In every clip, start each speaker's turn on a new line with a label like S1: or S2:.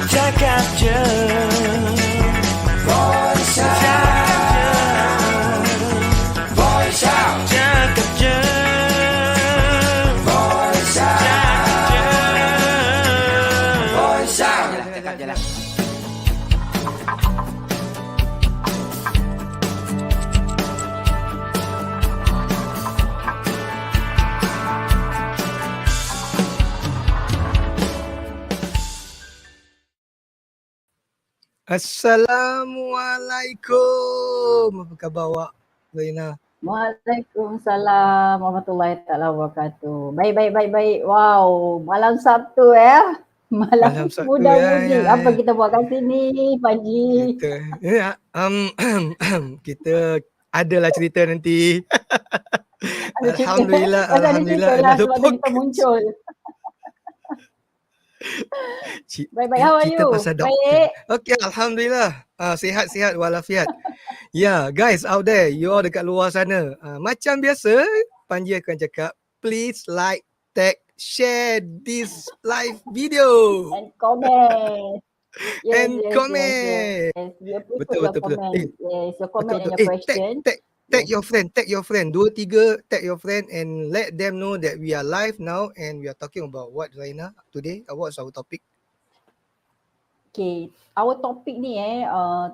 S1: Cakapje, Voiceout, Voiceout, Cakapje, Voiceout, Voiceout. Cakap je lah.
S2: Assalamualaikum. Apa khabar awak, Zaina?
S3: Waalaikumsalam warahmatullahi taala wabarakatuh. Baik. Wow, malam Sabtu Malam
S2: Sabtu,
S3: muda-mudi.
S2: ya.
S3: Apa kita buat kat sini, Panji?
S2: Kita adalah cerita nanti.
S3: Ada cerita.
S2: Alhamdulillah,
S3: Pasal ada cerita lah sebab tu kita muncul. Baik, how are
S2: kita
S3: you?
S2: pasal doktor.
S3: Baik.
S2: Okay, Alhamdulillah. Sihat walafiat. Yeah, guys out there, you all dekat luar sana. Macam biasa, Panji akan cakap, please like, tag, share this live video.
S3: And comment.
S2: And comment.
S3: Yes.
S2: Betul.
S3: Yes, your comment and your question.
S2: Tag your friend. 2-3 tag your friend and let them know that we are live now and we are talking about what, Zaina, today? What's our topic?
S3: Okay, our topic ni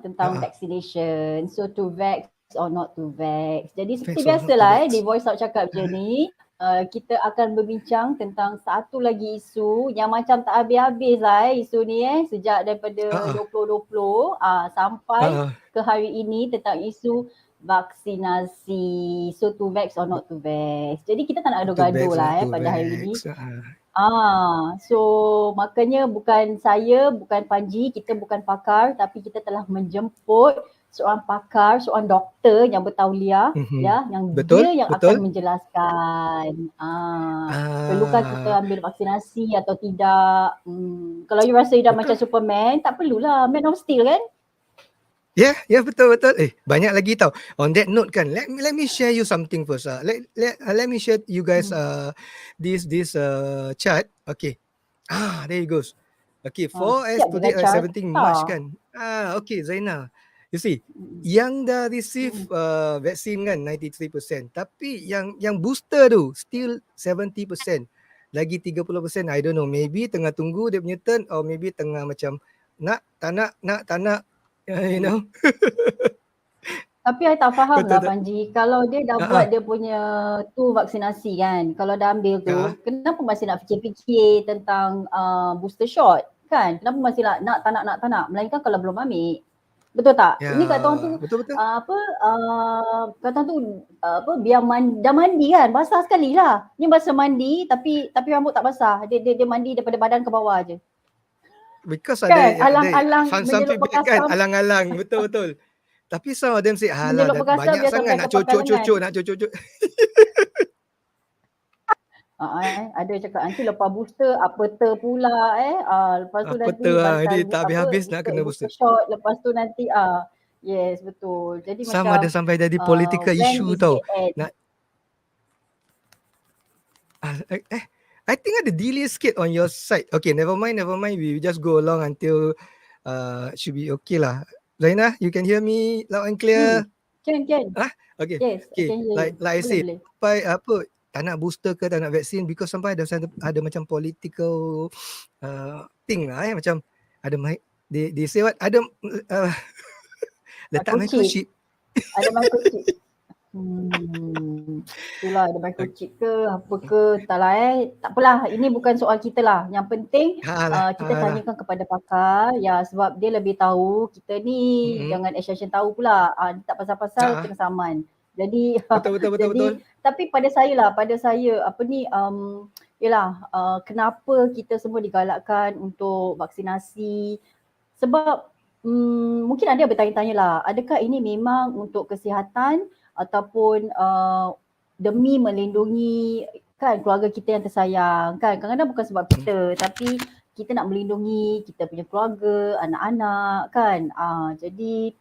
S3: tentang vaccination. So to vax or not to vax. Jadi seperti biasalah di Voiceout Cakapje ni, kita akan berbincang tentang satu lagi isu yang macam tak habis-habis lah isu ni sejak daripada 2020 sampai ke hari ini tentang isu vaksinasi. So to vax or not to vax. Jadi kita tak nak gaduh-gaduh lah pada hari ini. So makanya bukan saya, bukan Panji, kita bukan pakar tapi kita telah menjemput seorang pakar, seorang doktor yang bertauliah yang dia akan menjelaskan perlukah kita ambil vaksinasi atau tidak. Kalau you rasa you dah macam Superman, tak perlulah Man of Steel kan?
S2: Ya, betul. Banyak lagi tau. On that note kan, let me share you something first. Let me share you guys this chart. Okay. There it goes. Okay, as today 17 March kan. Okay, Zaina. You see, yang dah receive vaksin kan 93%, tapi yang booster tu still 70%. Lagi 30%, I don't know, maybe tengah tunggu dia punya turn or maybe tengah macam nak, tak nak. You know.
S3: Tapi I tak faham lah Panji, kalau dia dah buat dia punya tu vaksinasi kan, kalau dah ambil tu, kenapa masih nak fikir-fikir tentang booster shot kan? Kenapa masih nak tak nak, melainkan kalau belum ambil. Betul tak? Ini kata orang tu
S2: betul.
S3: kata tu biar dah mandi kan, basah sekali lah. Ni basah mandi tapi rambut tak basah. Dia mandi daripada badan ke bawah je.
S2: Because
S3: kan?
S2: ada
S3: alang-alang
S2: some people kan alang-alang betul. Tapi some of them say halah dah banyak sangat nak cucuk.
S3: Ada yang cakap nanti lepas booster apa pula lepas tu nanti
S2: jadi tak habis-habis nak kena booster
S3: shot, lepas tu nanti yes betul. Jadi
S2: sama
S3: macam
S2: ada sampai jadi political issue tau. I think ada delay sikit on your side. Okay, never mind. We just go along until should be okay lah. Zaina, you can hear me loud and clear?
S3: Can.
S2: Okay.
S3: Yes,
S2: okay. Like I said, apa tak nak booster ke tak nak vaksin because sampai ada macam political thing lah macam ada they say what ada letak microchip.
S3: Ada microchip. Itulah ada microchip ke apa ke, entahlah tak apalah, ini bukan soal kita lah. Yang penting kita tanyakan kepada pakar sebab dia lebih tahu. Kita ni jangan action tahu pula. Tak pasal-pasal kena saman. Jadi betul. Tapi pada saya kenapa kita semua digalakkan untuk vaksinasi? Sebab mungkin ada bertanya-tanya lah, adakah ini memang untuk kesihatan ataupun demi melindungi kan keluarga kita yang tersayang kan. Kadang-kadang bukan sebab kita tapi kita nak melindungi kita punya keluarga, anak-anak kan. Jadi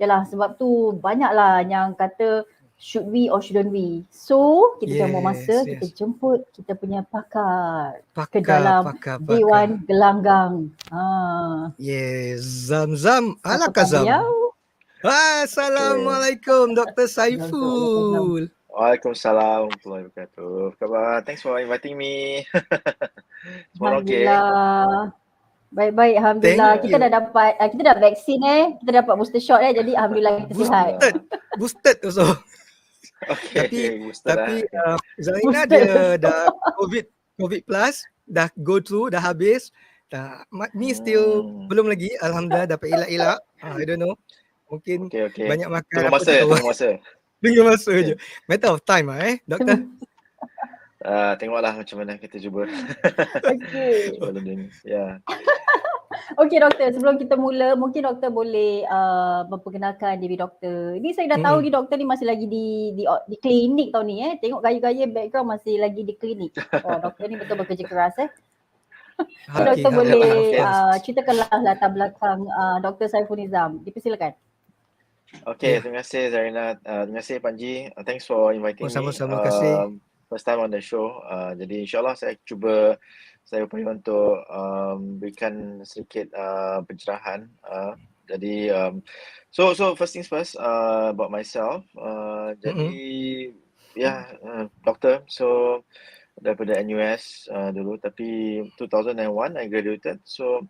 S3: yalah, sebab tu banyaklah yang kata should we or shouldn't we. So kita jangan buang masa, kita jemput kita punya pakar ke dalam Dewan Gelanggang.
S2: Yes, Zam.
S3: Siapa
S2: Alakah Zam?
S3: beliau?
S2: Assalamualaikum Dr.
S3: Waalaikumsalam.
S2: Saiful.
S1: Waalaikumsalam warahmatullahi wabarakatuh. Apa khabar? Thanks for inviting me. Semua okey?
S3: Alhamdulillah. Baik-baik, Alhamdulillah.
S2: Thank
S3: Kita
S2: you.
S3: dah dapat, kita dah vaksin kita dapat booster shot jadi Alhamdulillah kita sihat.
S2: Boosted also.
S1: Okey,
S2: Tapi
S1: booster dah. Okay.
S2: Zarina
S3: Boosted.
S2: dia dah COVID plus, dah go through, dah habis. Me still belum lagi. Alhamdulillah dapat elak-elak. I don't know. Mungkin
S1: Okey.
S2: banyak makan
S1: Tunggu
S2: apa
S1: masa,
S2: tak tahu.
S1: tunggu masa.
S2: Tunggu masa
S1: Okay.
S2: je. Matter of time doktor.
S1: Tengoklah macam mana kita cuba.
S3: Okey.
S1: Sebelum ni. Ya.
S3: Okey doktor, sebelum kita mula mungkin doktor boleh memperkenalkan diri doktor. Ni saya dah tahu ni doktor ni masih lagi di klinik tau ni Tengok gaya-gaya background masih lagi di klinik. Oh, doktor ni betul bekerja keras So, doktor boleh ceritakanlah latar belakang Dr. Saiful Nizam. Dipersilakan.
S1: Okay, terima kasih Zarina. Terima kasih Panji. Thanks for inviting me.
S2: Sama-sama kasih.
S1: First time on the show. Jadi insyaAllah saya upaya untuk berikan sedikit pencerahan. Jadi so first things first about myself. Jadi doktor. So daripada NUS dulu, tapi 2001 I graduated. So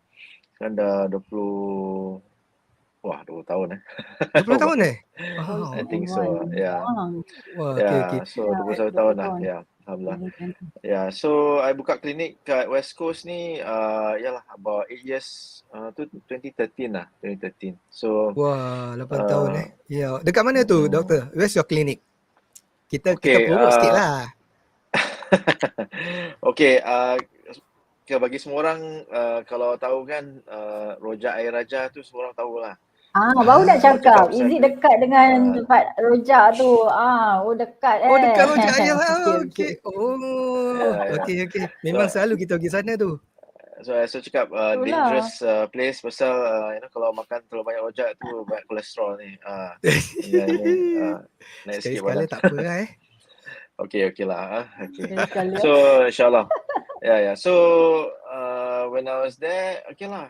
S1: sekarang dah 20 tahun
S2: 20 tahun
S1: Wow. I think so. Yeah.
S2: Wah,
S1: Yeah.
S2: okay.
S1: So 21 tahun lah. Yeah. Alhamdulillah. Yeah. So I buka klinik kat West Coast ni about 8 years tu 2013 lah. 2013. So
S2: wah, 8 tahun Ya. Dekat mana tu doktor? Where's your clinic? Kita promote sikit lah.
S1: Okay, bagi semua orang kalau tahu kan Rojak Air Raja tu semua orang tahulah.
S3: Baru nak cakap. Is it dekat dengan tempat rojak tu? Dekat
S2: dekat Rojak Air.
S3: Okay.
S2: Okay. Memang selalu kita pergi sana tu.
S1: So cakap dangerous place pasal kalau makan terlalu banyak rojak tu banyak kolesterol ni. Naik sikit
S2: Sekali-sekala tak apa lah
S1: Okay lah. Okay. So insyaAllah. Yeah. So when I was there, okay lah.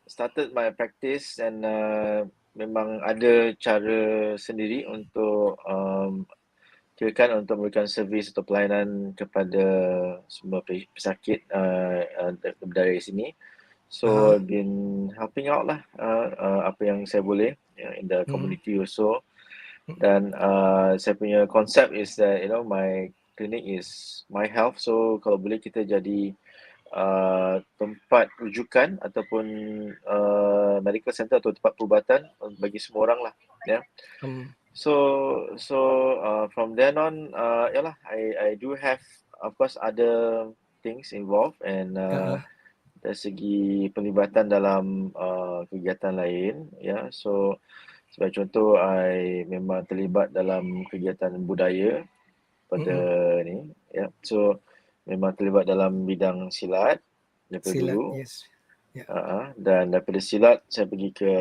S1: Started my practice and memang ada cara sendiri untuk kirakan untuk memberikan servis atau pelayanan kepada semua pesakit dari sini. So I've been helping out lah apa yang saya boleh in the community also. Dan saya punya konsep is that my clinic is my health. So kalau boleh kita jadi tempat rujukan ataupun medical center atau tempat perubatan bagi semua orang lah. So from then on I do have of course other things involved and dari segi pelibatan dalam kegiatan lain so sebagai contoh I memang terlibat dalam kegiatan budaya pada ni so memang terlibat dalam bidang silat daripada dulu.
S2: Yes.
S1: Dan daripada silat saya pergi ke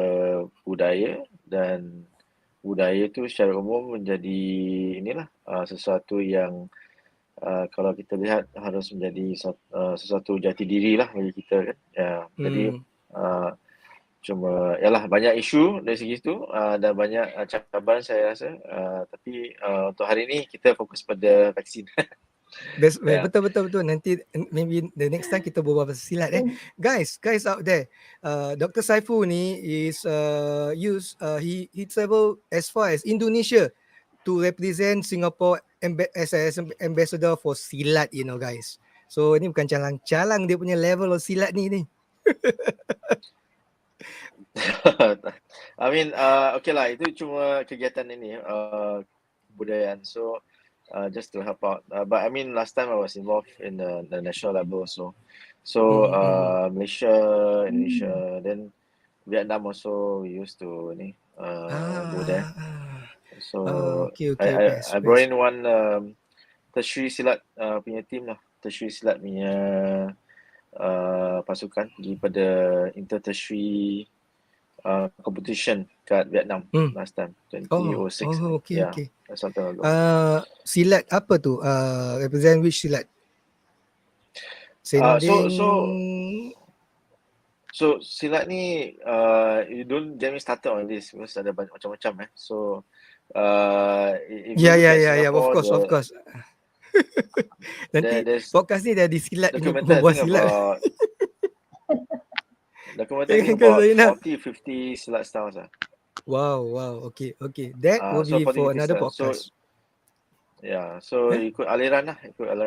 S1: budaya dan budaya tu secara umum menjadi sesuatu yang kalau kita lihat harus menjadi sesuatu jati diri lah bagi kita kan. Jadi cuma banyak isu dari segi tu dan banyak cabaran saya rasa tapi untuk hari ni kita fokus pada vaksin.
S2: Betul. Nanti maybe the next time kita berbual pasal silat Guys out there, Dr. Saiful ni is he travel as far as Indonesia to represent Singapore as ambassador for silat, guys. So ni bukan calang-calang dia punya level of silat ni.
S1: I mean okay lah, itu cuma kegiatan ini kebudayaan. So just to help out. But I mean last time I was involved in the national level also. So Malaysia, Indonesia, then Vietnam also we used to go there. So
S2: okay.
S1: I brought in one tertiary silat punya team lah. Tertiary silat punya pasukan pergi pada inter-tertiary competition kat Vietnam last time 2006.
S2: Okay.
S1: Something ago.
S2: Silat apa tu? Represent which silat? Sending.
S1: So silat ni you don't get me started on this because ada banyak macam-macam So if you
S2: Yeah,
S1: look
S2: yeah,
S1: at
S2: yeah, yeah. Of
S1: Singapore,
S2: course. Nanti
S1: there's
S2: podcast ni dah disilat punya
S1: documented I
S2: membuat
S1: think
S2: silat.
S1: about documented I think
S2: Kan
S1: about
S2: Zainab?
S1: 40-50 silat styles
S2: Wow. Okay. That will
S1: so
S2: be
S1: 40-50
S2: for another
S1: styles. So
S2: podcast.
S1: so
S2: Eh?
S1: ikut aliran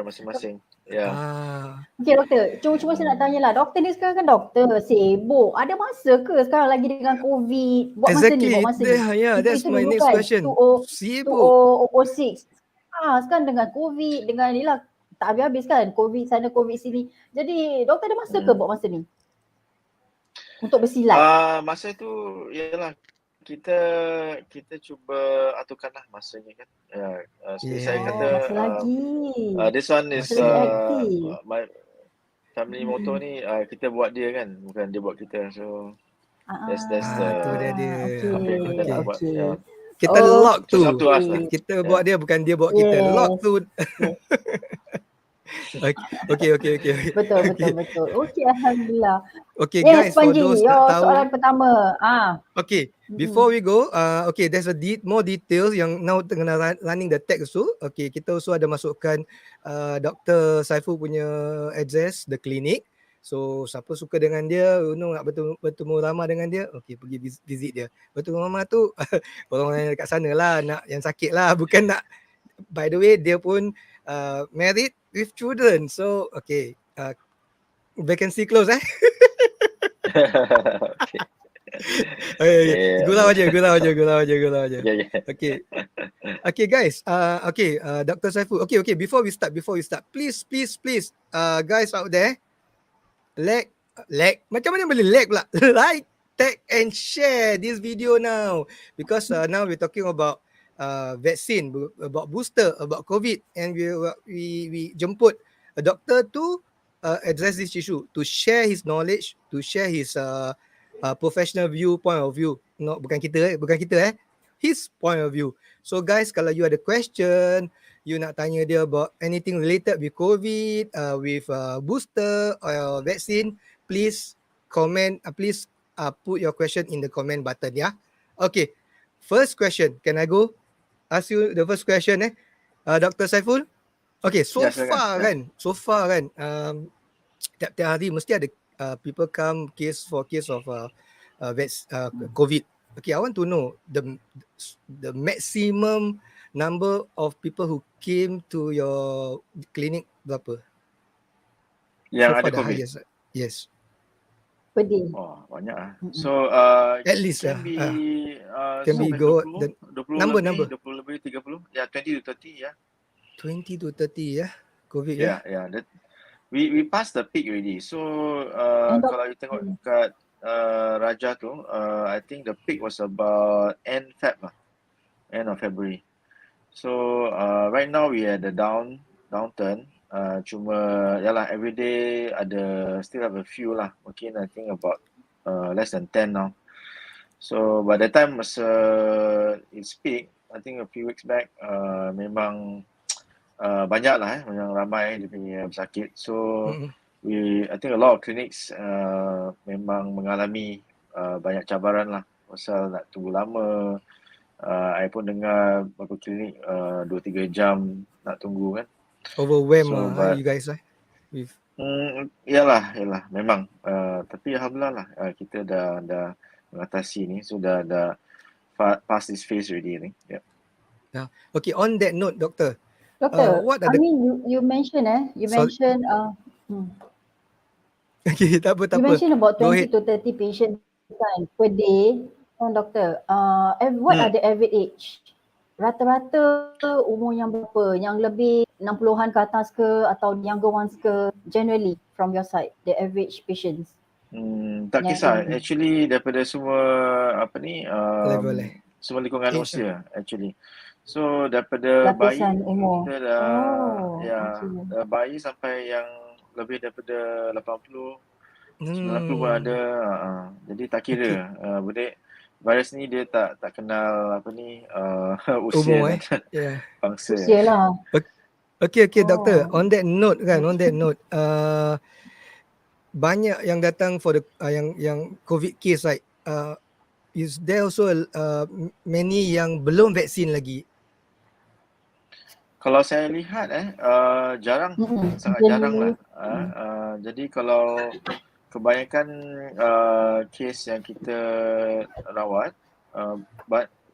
S1: masing-masing.
S3: Okay doktor, cuma saya nak tanya lah, doktor ni sekarang kan doktor, sibuk, ada masa ke sekarang lagi dengan COVID, buat masa ni?
S2: Yeah, that's
S3: Itu
S2: my
S3: dulu
S2: next
S3: kan,
S2: question.
S3: 20,
S2: Sibuk.
S3: 2006. Sekarang dengan COVID, dengan ni lah, tak habis-habis kan, COVID sana, COVID sini. Jadi doktor ada masa ke buat masa ni? Untuk bersilat?
S1: Masa tu, yalah, kita cuba aturkanlah masanya kan. Seperti saya kata,
S3: masa lagi.
S1: this one is
S3: Masa lagi aktif.
S1: my family motto ni, kita buat dia kan, bukan dia buat kita. So that's the
S2: tu dia.
S1: apa yang kita nak buat.
S2: Kita lock tu.
S1: So it's up to us lah.
S2: Kita buat dia, bukan dia buat kita. Lock tu. Okay.
S3: Betul. Okay, alhamdulillah.
S2: Okay, guys, for
S3: Panji,
S2: those
S3: your
S2: tak tahu.
S3: soalan pertama.
S2: Okay, before we go, okay, there's more details yang now tengah running the text tu. Okay, kita also ada masukkan Dr. Saiful punya address, the clinic. So, siapa suka dengan dia, nak bertemu ramah dengan dia, okay, pergi visit dia. Bertemu ramah tu, orang yang dekat sana lah, nak yang sakit lah, bukan nak. By the way, dia pun married with children. So, okay, vacancy close Okay. Gurau aja. Okay guys. Dr. Saiful. Okay. Before we start, please, guys out there, like. Macam mana boleh like pula? Like, tag and share this video now, because now we're talking about vaccine, about booster, about COVID, and we jemput a doctor to address this issue, to share his knowledge, to share his professional point of view. No, bukan kita his point of view. So guys, kalau you ada question, you nak tanya dia about anything related with COVID, with booster or vaccine, please comment, please put your question in the comment button, yeah. Okay, first question, can I go ask you the first question Dr. Saiful? Okay, so far kan tiap-tiap hari mesti ada people come case of COVID. Okay, I want to know the maximum number of people who came to your clinic berapa?
S1: Yang
S2: so
S1: ada
S2: far
S1: COVID?
S2: Highest. Yes.
S3: Per day.
S1: Banyak So
S2: at least
S1: can
S2: be go
S1: 20
S2: number
S1: 20 lebih 30. 20 to 30
S2: 20 to 30 COVID
S1: that we passed the peak already. So kalau you tengok kat Raja tu, I think the peak was about end of February. So right now we had the downturn. Cuma every day still have a few lah. Mungkin I think about less than 10 now. So by the time it's peak, I think a few weeks back, memang banyak lah yang ramai dia punya sakit. So I think a lot of clinics memang mengalami banyak cabaran lah pasal nak tunggu lama. I pun dengar beberapa klinik 2-3 jam nak tunggu kan.
S2: Overwhelmed you guys with
S1: Yalah memang tapi alhamdulillah lah kita dah mengatasi ni, sudah pass this phase already ni.
S2: Okay, on that note, doctor,
S3: what are you mentioned
S2: okay, tak apa.
S3: You mentioned about 20 to 30 patients per day, doctor. What are the average age? Rata-rata umur yang berapa? Yang lebih 60-an ke atas ke, atau younger ones ke? Generally from your side, the average patients.
S1: Tak kisah. Actually daripada semua
S2: level
S1: semua lingkungan usia actually. So daripada bayi
S3: umur.
S1: kita dah bayi sampai yang lebih daripada 80, 90 pun ada. Jadi tak kira. Virus ni dia tak kenal usia dan bangsa.
S3: Usia lah.
S2: Okay, doctor. On that note, banyak yang datang for the yang COVID case, right? Is there also many yang belum vaksin lagi?
S1: Kalau saya lihat jarang, sangat jarang lah. Jadi kalau kebanyakan kes yang kita rawat,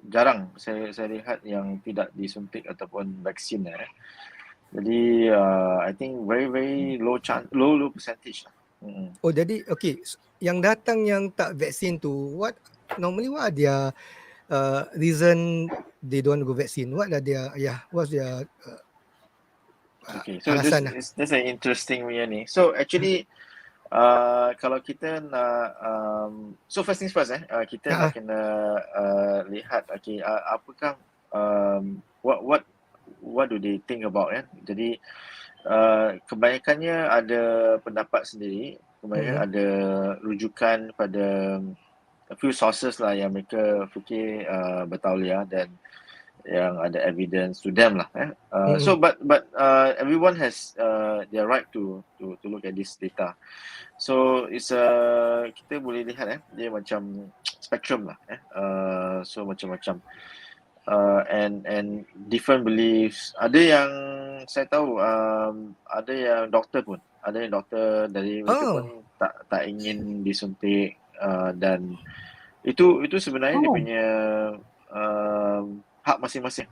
S1: jarang saya lihat yang tidak disuntik ataupun vaksin. Jadi I think very low percentage lah.
S2: Oh, jadi okay, yang datang yang tak vaksin tu, normally what are their reason they don't go vaccine? What are their what's their
S1: Okay, so
S2: alasan lah?
S1: this an interesting punya ni. So actually kalau kita nak so first things first kita nak kena lihat apakah what do they think about Jadi kebanyakannya ada pendapat sendiri, kebanyakan ada rujukan pada a few sources lah yang mereka fikir bertauliah dan yang ada evidence to them lah. So but everyone has their right to look at this data. So it's kita boleh lihat dia macam spectrum lah. So macam-macam and different beliefs. Ada yang saya tahu ada yang doktor pun, ada yang doktor dari mereka pun tak ingin disuntik dan itu sebenarnya dia punya hak masing-masing.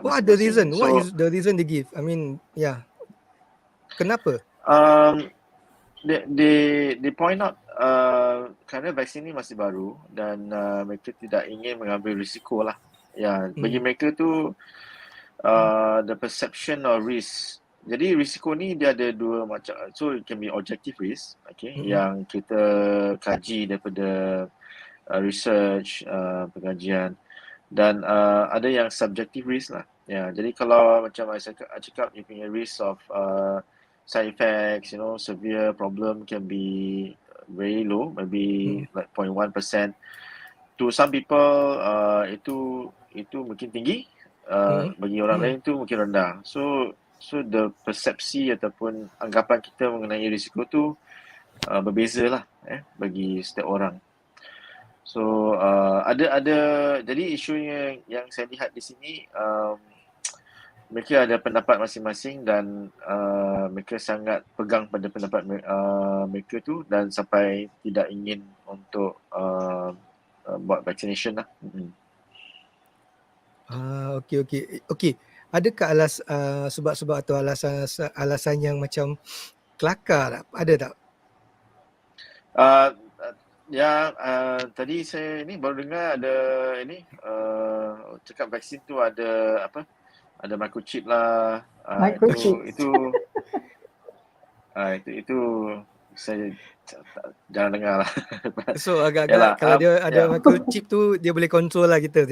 S2: What are the reason? What is the reason they give? I mean, kenapa?
S1: They point out kerana vaksin ni masih baru dan mereka tidak ingin mengambil risiko lah. Bagi mereka tu the perception of risk. Jadi risiko ni dia ada dua macam. So it can be objective risk, yang kita kaji daripada research, pengajian, dan ada yang subjective risk lah. Jadi kalau macam saya cakap, you punya risk of side effects, severe problem can be very low, maybe like 0.1%. To some people itu mungkin tinggi, bagi orang lain tu mungkin rendah. So the persepsi ataupun anggapan kita mengenai risiko tu berbeza lah bagi setiap orang. So ada jadi isunya yang saya lihat di sini, mereka ada pendapat masing-masing dan mereka sangat pegang pada pendapat mereka tu dan sampai tidak ingin untuk buat vaccination lah.
S2: Okay. Adakah sebab-sebab atau alasan yang macam kelakar tak? Ada tak?
S1: Tadi saya ni baru dengar ada cakap vaksin tu ada ada microchip lah. Itu saya jangan dengar lah.
S2: So agak-agak kalau dia ada microchip tu dia boleh control lah kita.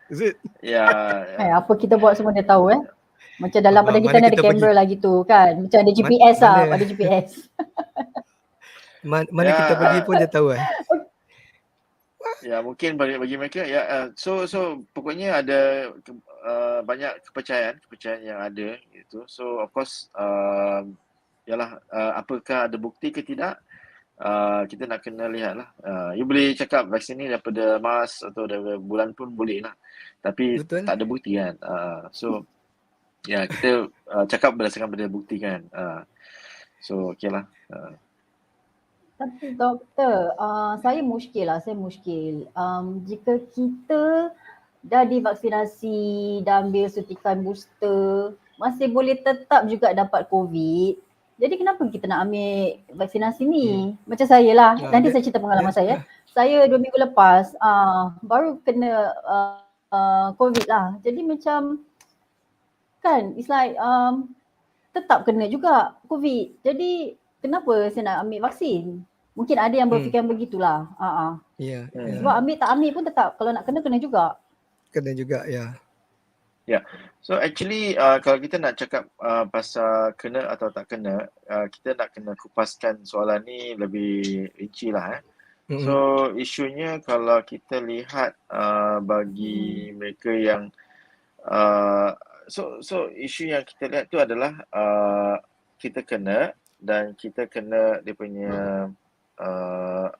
S2: Is it?
S3: Apa kita buat semua dia tahu Macam dalam badan kita ada kamera lah gitu kan. Macam ada GPS ada GPS.
S2: Mana kita pergi pun dia tahu
S1: mungkin bagi mereka so pokoknya ada banyak kepercayaan yang ada gitu. So of course apakah ada bukti ke tidak, kita nak kena lihat lah. You boleh cakap vaksin ni daripada Mars atau daripada bulan pun boleh lah, tapi betul, tak ada bukti kan. So kita cakap berdasarkan pada bukti kan. So okay lah.
S3: Tapi doktor, saya muskil. Jika kita dah divaksinasi, dah ambil suntikan booster, masih boleh tetap juga dapat COVID. Jadi kenapa kita nak ambil vaksinasi ni? Macam saya lah, nanti saya cerita pengalaman saya. Saya 2 minggu lepas baru kena COVID lah. Jadi macam kan, it's like tetap kena juga COVID. Jadi kenapa saya nak ambil vaksin? Mungkin ada yang berfikiran begitulah. Sebab ambil tak ambil pun tetap, kalau nak kena juga.
S2: Kena juga,
S1: So actually kalau kita nak cakap pasal kena atau tak kena, kita nak kena kupaskan soalan ni lebih rinci lah. So isunya kalau kita lihat bagi mereka yang so isu yang kita lihat tu adalah kita kena dan kita kena dia punya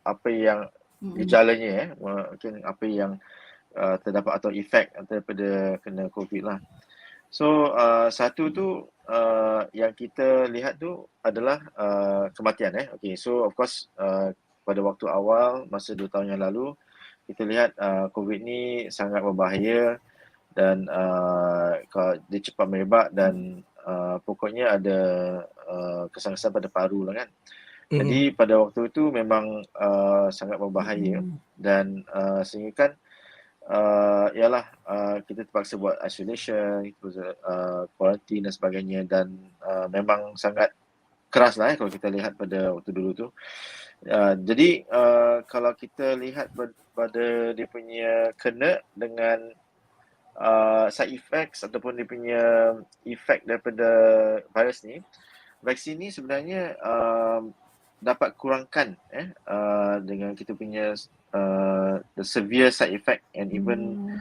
S1: apa yang gejalanya mungkin apa yang terdapat atau efek daripada kena COVID lah. So satu tu yang kita lihat tu adalah kematian. Okay, so of course pada waktu awal masa 2 tahun yang lalu kita lihat COVID ni sangat berbahaya dan kalau dia cepat merebak dan pokoknya ada kesan-kesan pada paru lah kan. Jadi pada waktu itu memang sangat berbahaya dan sehingga kan ialah kita terpaksa buat isolation, quarantine dan sebagainya dan memang sangat keras lah kalau kita lihat pada waktu dulu tu. Jadi kalau kita lihat pada dia punya kena dengan side effects ataupun dia punya efek daripada virus ni, vaksin ni sebenarnya dapat kurangkan dengan kita punya the severe side effect and even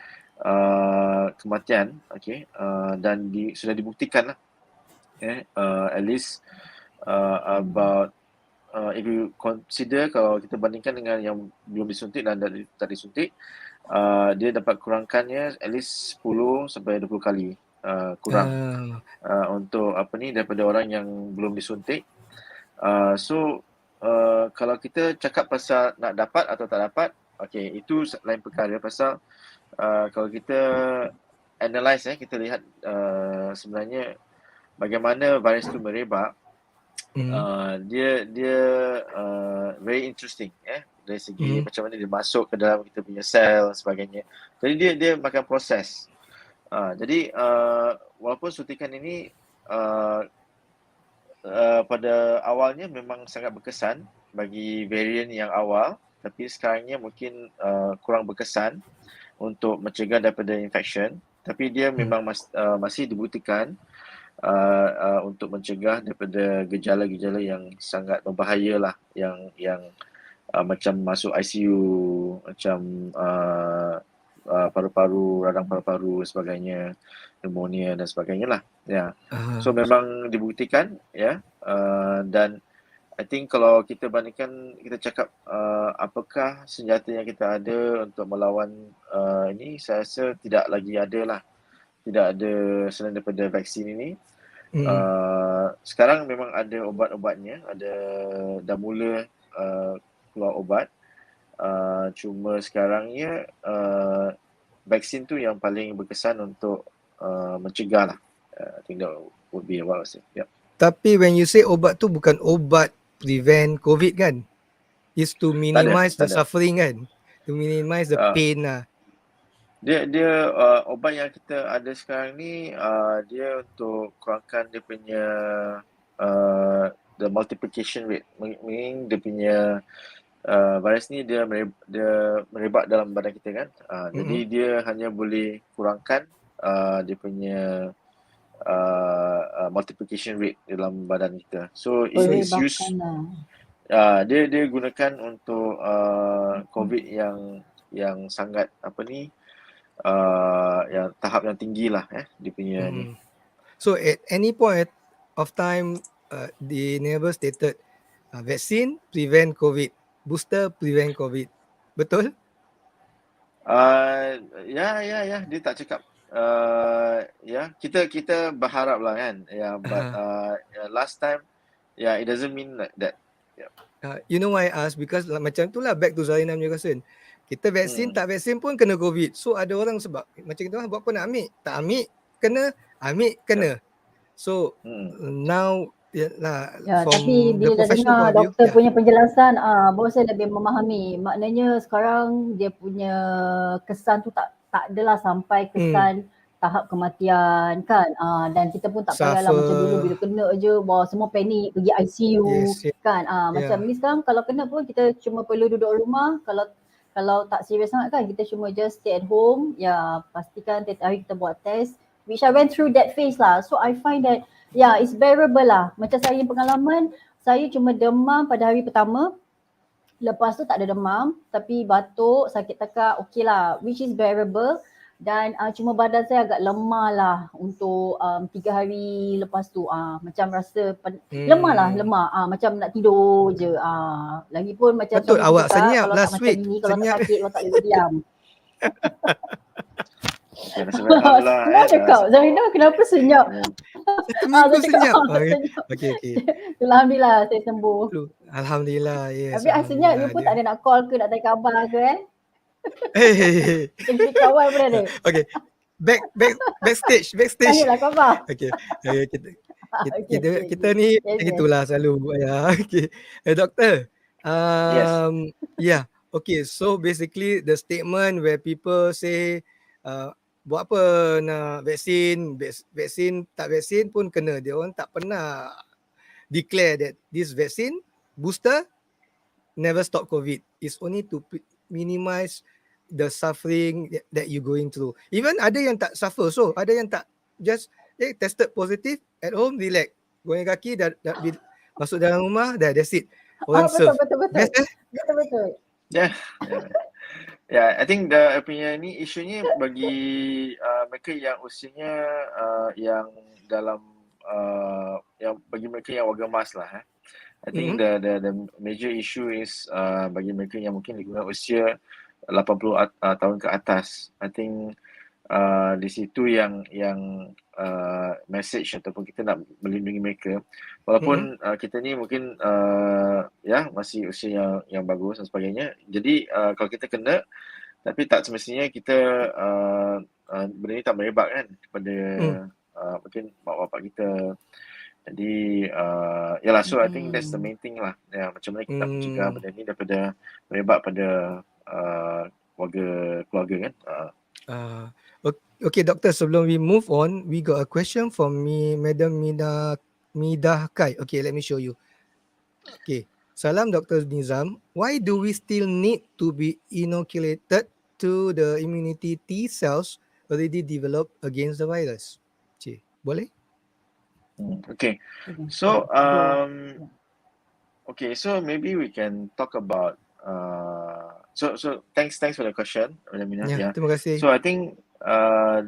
S1: kematian, okay, dan sudah dibuktikan lah, at least about if you consider kalau kita bandingkan dengan yang belum disuntik dan tak disuntik, dia dapat kurangkannya at least 10 sampai 20 kali kurang untuk apa ni daripada orang yang belum disuntik. So kalau kita cakap pasal nak dapat atau tak dapat, okay, itu lain perkara pasal kalau kita analyse kita lihat sebenarnya bagaimana virus tu merebak. Dia very interesting dari segi macam mana dia masuk ke dalam kita punya sel dan sebagainya. Jadi dia makan proses. Jadi walaupun suntikan ini pada awalnya memang sangat berkesan bagi varian yang awal, tapi sekarangnya mungkin kurang berkesan untuk mencegah daripada infection, tapi dia memang masih dibuktikan untuk mencegah daripada gejala-gejala yang sangat berbahaya lah, yang macam masuk ICU, macam paru-paru, radang paru-paru sebagainya, pneumonia dan sebagainya lah. So memang dibuktikan dan I think kalau kita bandingkan, kita cakap apakah senjata yang kita ada untuk melawan ini, saya rasa tidak lagi ada lah. Tidak ada selain daripada vaksin ini. Sekarang memang ada obat-obatnya, dah mula keluar obat. Cuma sekarangnya vaksin tu yang paling berkesan untuk mencegah lah. I think that would be what I would say. Yeah.
S2: Tapi when you say obat tu bukan obat prevent COVID kan? Is to minimize the suffering kan? To minimize the pain lah.
S1: Dia obat yang kita ada sekarang ni dia untuk kurangkan dia punya the multiplication rate, meaning dia punya virus ni dia merebak dalam badan kita kan. Jadi dia hanya boleh kurangkan dia punya multiplication rate dalam badan kita. So it's used dia gunakan untuk COVID yang sangat apa ni yang tahap yang tinggi lah dia punya ni.
S2: So at any point of time the never stated vaccine prevent COVID, booster prevent COVID. Betul?
S1: Ya dia tak cakap. Kita berharap lah kan. But last time it doesn't mean like that.
S2: You know why I ask? Because macam tu lah, back to Zarina punya question. Kita vaksin tak vaksin pun kena COVID. So ada orang sebab macam tu lah, buat apa nak ambil? Tak ambil kena, ambil kena. So now
S3: tapi bila dah dengar doktor punya penjelasan, baru saya lebih memahami. Maknanya sekarang dia punya kesan tu tak adalah sampai kesan tahap kematian kan. Dan kita pun tak payahlah macam dulu bila kena je semua panik pergi ICU kan. Macam ni sekarang kalau kena pun kita cuma perlu duduk rumah. Kalau tak serius sangat kan, kita cuma just stay at home. Pastikan tiap hari kita buat test, which I went through that phase lah. So I find that it's bearable lah. Macam saya pengalaman, saya cuma demam pada hari pertama. Lepas tu tak ada demam, tapi batuk, sakit tekak, okay lah, which is bearable. Dan cuma badan saya agak lemah lah untuk 3 hari lepas tu. Macam rasa lemah. Macam nak tidur je. Lagipun macam
S2: Betul,
S3: suami
S2: awak
S3: cakap,
S2: senyap
S3: kalau tak
S2: last
S3: macam
S2: week.
S3: ni, kalau tak
S2: Senyap.
S3: sakit, kalau tak boleh diam.
S1: Okay, nasib baik Alhamdulillah.
S3: Semua cakap, Zarina kenapa senyap?
S2: Satu minggu
S3: Saya cakap,
S2: senyap.
S3: senyap.
S2: Okay.
S3: Alhamdulillah saya sembuh.
S2: Alhamdulillah, yes.
S3: Tapi asalnya you pun tak ada nak call ke, nak tanya khabar ke kan?
S2: Hey.
S3: Jadi kawan pun ada.
S2: Okay. Backstage.
S3: Tanyalah khabar.
S2: Okay.
S3: Okay.
S2: Kita ni
S3: Yes.
S2: itulah selalu. Okay. Doktor.
S1: Yes.
S2: Yeah. Okay. So basically the statement where people say buat apa nak vaksin tak vaksin pun kena. Dia orang tak pernah declare that this vaccine booster never stop COVID. It's only to minimize the suffering that you going through. Even ada yang tak suffer, so ada yang tak just tested positive at home, relax, goyang kaki dah masuk dalam rumah, that's it. Orang serve.
S3: Betul.
S2: Best,
S3: Betul.
S1: Yeah, I think the ni isunya bagi mereka yang usianya yang dalam yang bagi mereka yang warga emas lah. I think the major issue is bagi mereka yang mungkin lingkungan usia 80 tahun ke atas. I think di situ yang message ataupun kita nak melindungi mereka. Walaupun kita ni mungkin masih usia yang bagus dan sebagainya. Jadi kalau kita kena, tapi tak semestinya kita benda ni tak merebak kan kepada mungkin mak bapak kita. Jadi so I think that's the main thing lah. Macam mana kita mencegah benda ni daripada merebak pada keluarga kan.
S2: Okay, Doctor, sebelum we move on, we got a question from Madam Midah Kai. Okay, let me show you. Okay, salam Dr. Nizam. Why do we still need to be inoculated to the immunity T cells already developed against the virus? Boleh?
S1: Okay, so so maybe we can talk about so thanks for the question, Ramina.
S2: Terima kasih.
S1: So I think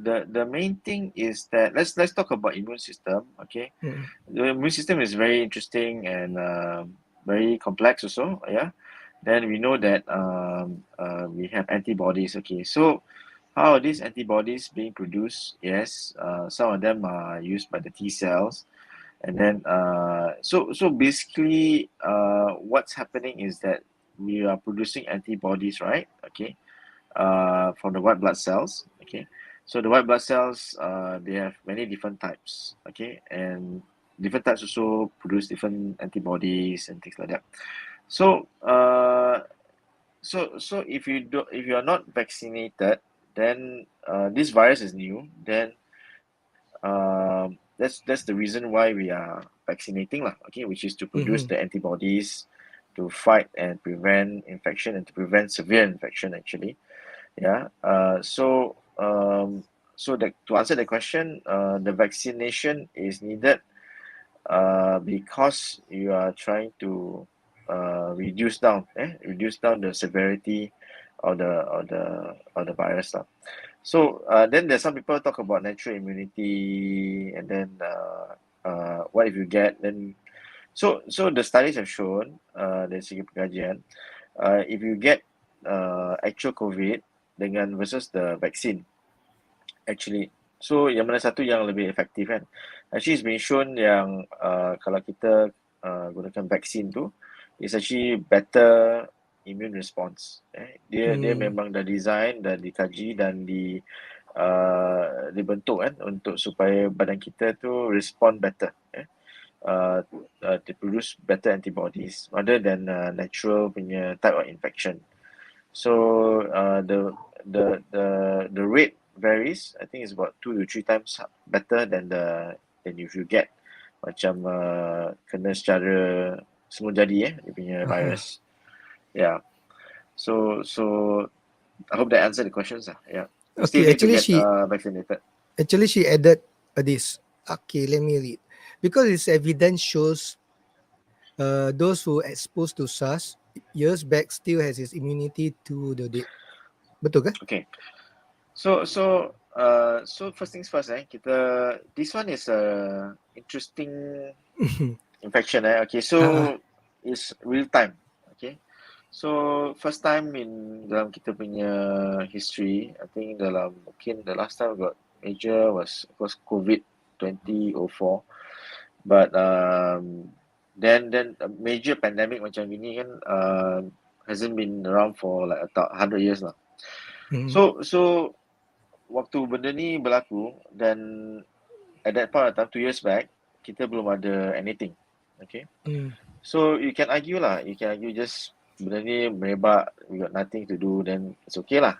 S1: the main thing is that let's talk about immune system. Okay, the immune system is very interesting and very complex also. Then we know that we have antibodies. Okay, so how are these antibodies being produced? Yes, some of them are used by the T cells. And then, so basically, what's happening is that we are producing antibodies, right? Okay, from the white blood cells. Okay, so the white blood cells, they have many different types. Okay, and different types also produce different antibodies and things like that. So, so if you are not vaccinated, then this virus is new. Then, that's the reason why we are vaccinating lah, okay, which is to produce the antibodies to fight and prevent infection and to prevent severe infection actually. So to answer the question, the vaccination is needed because you are trying to reduce down the severity of the virus lah. So then there's some people talk about natural immunity, and then what if you get then so the studies have shown dari segi pengajian, if you get actual COVID dengan versus the vaccine, actually, so yang mana satu yang lebih efektif kan? Actually it's been shown yang kalau kita gunakan vaksin tu, it's actually better immune response. Dia memang dah design, dah dikaji dan dibentuk kan untuk supaya badan kita tu respond better, to produce better antibodies rather than natural punya type of infection. So the rate varies. I think it's about 2 to 3 times better than if you get macam kena secara semua jadi dia punya virus. So I hope that answered the questions.
S2: Okay, actually
S1: vaccinated.
S2: Actually, she added this. Okay, let me read. Because its evidence shows those who exposed to SARS years back still has its immunity to the date. Betul ke?
S1: Okay. So first things first, this one is a interesting infection, Okay, so it's real time, okay. So first time in dalam kita punya history, I think mungkin the last time got major was COVID 2004, but then a major pandemic macam gini kan hasn't been around for like 100 years lah. So waktu benda ni berlaku dan at that point of time 2 years back kita belum ada anything, okay. So you can argue just benda ni merebak, we got nothing to do, then it's okay lah,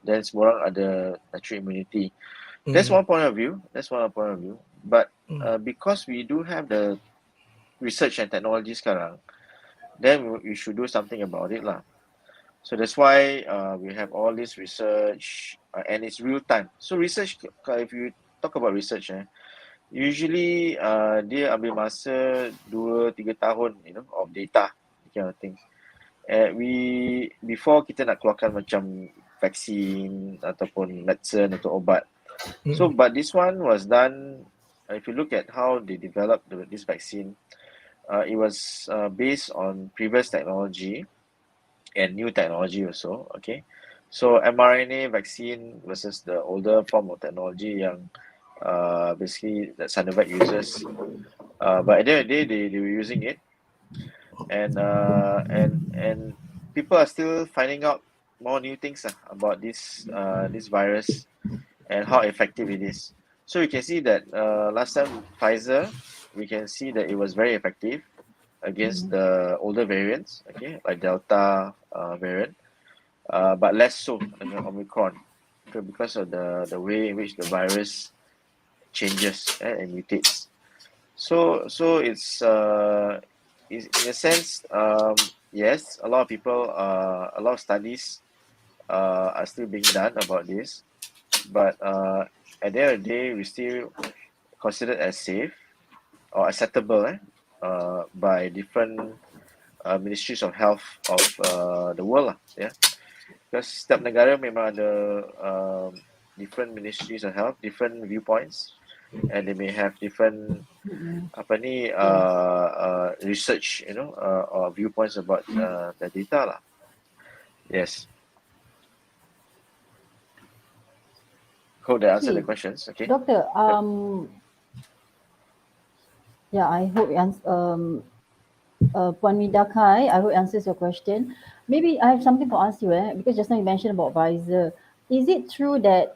S1: then semua orang ada natural immunity. That's one point of view, but because we do have the research and technology sekarang, then we should do something about it lah. So that's why we have all this research and it's real time. So research, if you talk about research, usually dia ambil masa 2-3 tahun, of data, kind of thing. Before kita nak keluarkan macam vaksin ataupun medicine atau obat. So but this one was done, if you look at how they developed this vaccine, it was based on previous technology and new technology also, okay. So mRNA vaccine versus the older form of technology yang basically that Sinovac uses, but at the end of the day they were using it, and people are still finding out more new things about this virus and how effective it is. So you can see that last time Pfizer, we can see that it was very effective against the older variants, okay, like Delta variant, but less so dengan Omicron, because of the way in which the virus changes and mutates. So it's in a sense, yes, a lot of people, a lot of studies are still being done about this, but at the end of the day, we still consider it as safe or acceptable by different ministries of health of the world because setiap negara memang ada different ministries of health, different viewpoints, and they may have different research, or viewpoints about the data lah. Yes. Hope that answered the questions. Okay.
S3: Doctor, yeah, I hope Puan Midakai, I hope it answers your question. Maybe I have something to ask you, because just now you mentioned about Pfizer. Is it true that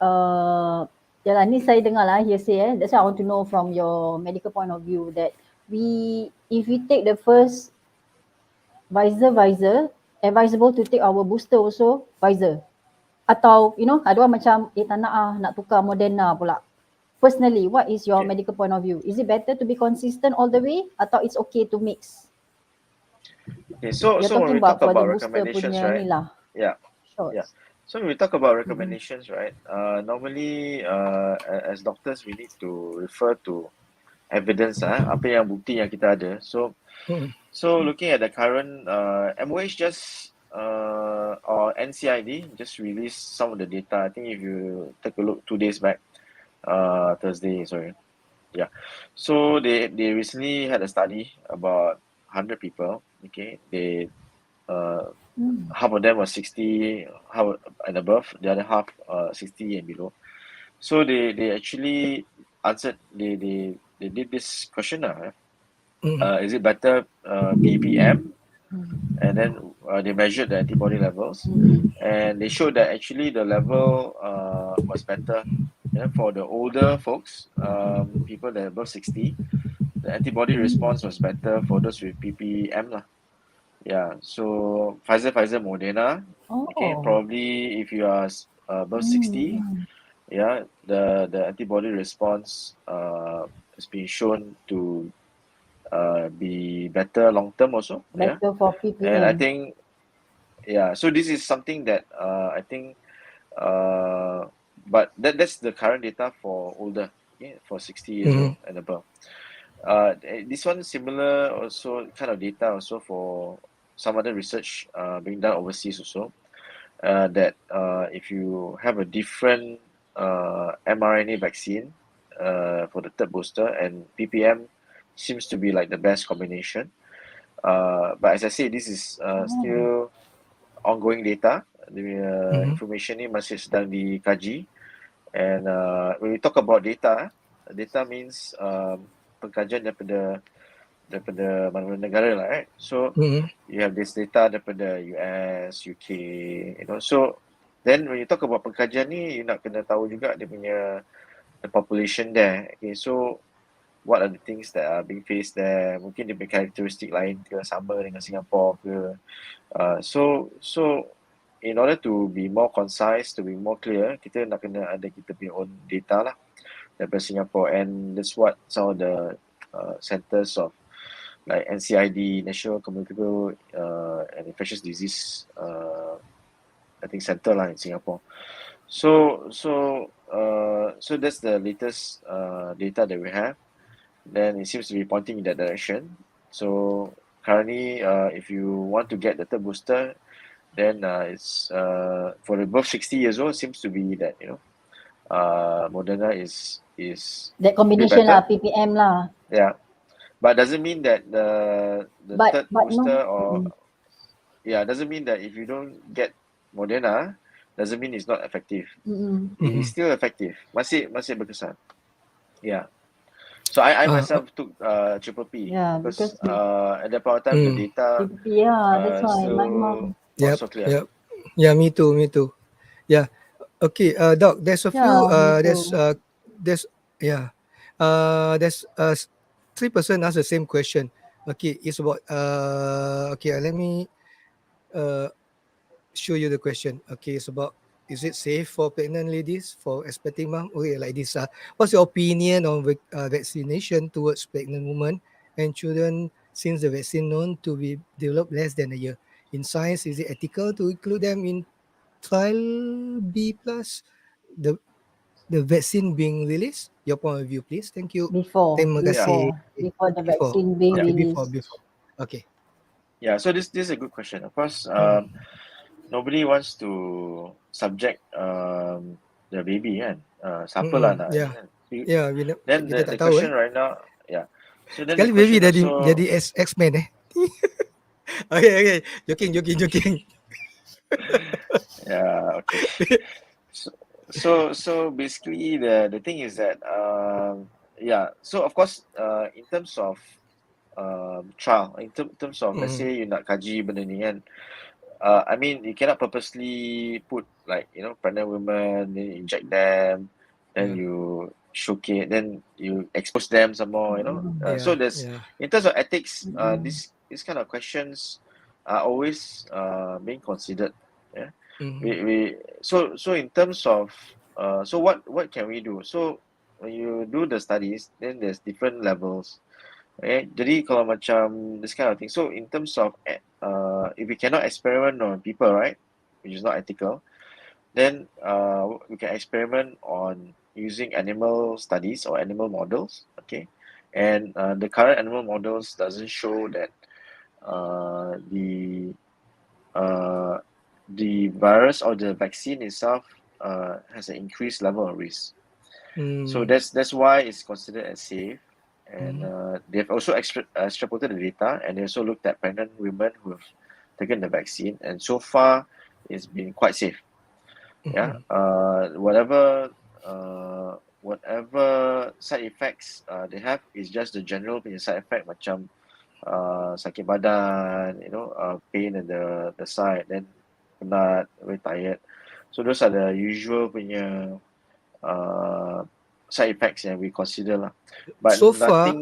S3: ni saya dengar lah hearsay, that's why I want to know from your medical point of view that if we take the first Pfizer, advisable to take our booster also Pfizer, atau ada orang macam tak nak tukar Moderna pula. Personally, what is your medical point of view? Is it better to be consistent all the way atau it's okay to mix?
S1: Okay, so when we talk about recommendations, right? Yeah.
S3: Shots.
S1: Yeah. So when we talk about recommendations, right? Normally, as doctors, we need to refer to evidence, apa yang bukti yang kita ada. So looking at the current MOH just or NCID just released some of the data. I think if you take a look 2 days back, Thursday, sorry. Yeah. So they recently had a study about 100 people. Okay. They half of them was 60 and above, the other half 60 and below. So they actually answered, they did this question, is it better ppm, and then they measured the antibody levels, and they showed that actually the level was better for the older folks, people that are above 60. The antibody response was better for those with ppm lah. Yeah, so Pfizer, Moderna. Okay, probably if you are above 60, yeah, the antibody response has been shown to be better long term also.
S3: Better for ppm.
S1: And I think, so this is something that I think, but that's the current data for older, for 60 years old and above. This one similar also kind of data also for some other research being done overseas also, that if you have a different mRNA vaccine for the third booster, and PPM seems to be like the best combination. But as I say, this is still ongoing data. The information ni masih sedang dikaji. And when we talk about data means pengkajian daripada mana-mana negara lah, right? So you have this data daripada US, UK, you know. So then when you talk about pengkajian ni, you nak kena tahu juga dia punya the population there. Okay, so what are the things that are being faced there? Mungkin dia punya karakteristik lain ke, sama dengan Singapore ke. So in order to be more concise, to be more clear, kita nak kena ada kita punya own data lah daripada Singapore, and that's what some of the centers of like NCID, National Communicable and Infectious Disease, I think center lah in Singapore. So that's the latest data that we have. Then it seems to be pointing in that direction. So currently, if you want to get the third booster, then it's for above 60 years old, seems to be that, you know, Moderna is
S3: that combination lah, PPM lah.
S1: Yeah, but doesn't mean that the third booster doesn't mean that if you don't get Moderna, doesn't mean it's not effective. It is still effective. Masih berkesan. Yeah. So I myself took triple P because at that point of time the data
S3: that's why my mom.
S1: Not so clear.
S2: Yep. Yeah, me too. Yeah. Okay, Doc, there's a few there's 3% asked the same question. Okay, it's about let me show you the question. Okay, it's about, is it safe for pregnant ladies, for expecting mom? Okay, like this. What's your opinion on vaccination towards pregnant women and children since the vaccine known to be developed less than a year? In science, is it ethical to include them in trial B plus the vaccine being released? Your point of view, please. Thank you.
S3: Before the vaccine being released.
S2: Before. Okay.
S1: Yeah, so this is a good question. Of course, nobody wants to subject the baby, kan? Siapa lah nak. Then the question right now, so then
S2: sekali
S1: the question
S2: baby
S1: also,
S2: jadi X-Men okay. Joking.
S1: Yeah, okay. So basically the thing is that so of course in terms of trial, in terms of let's say you nak kaji benda ni kan, I mean you cannot purposely put like, you know, pregnant women, then inject them, then you showcase, then you expose them some more, you know. So there's in terms of ethics, this kind of questions are always being considered. Yeah. So in terms of so what can we do? So when you do the studies, then there's different levels. Okay, jadi kalau macam this kind of thing. So in terms of if we cannot experiment on people, right, which is not ethical, then we can experiment on using animal studies or animal models. Okay, and the current animal models doesn't show that the virus or the vaccine itself has an increased level of risk. So that's why it's considered as safe. And they've also extrapolated the data, and they also looked at pregnant women who have taken the vaccine, and so far it's been quite safe. Yeah. Whatever side effects they have is just the general side effect, macam sakit badan, you know, pain in the side, then penat, very tired. So those are the usual punya side effects yang we consider lah. But
S2: so far,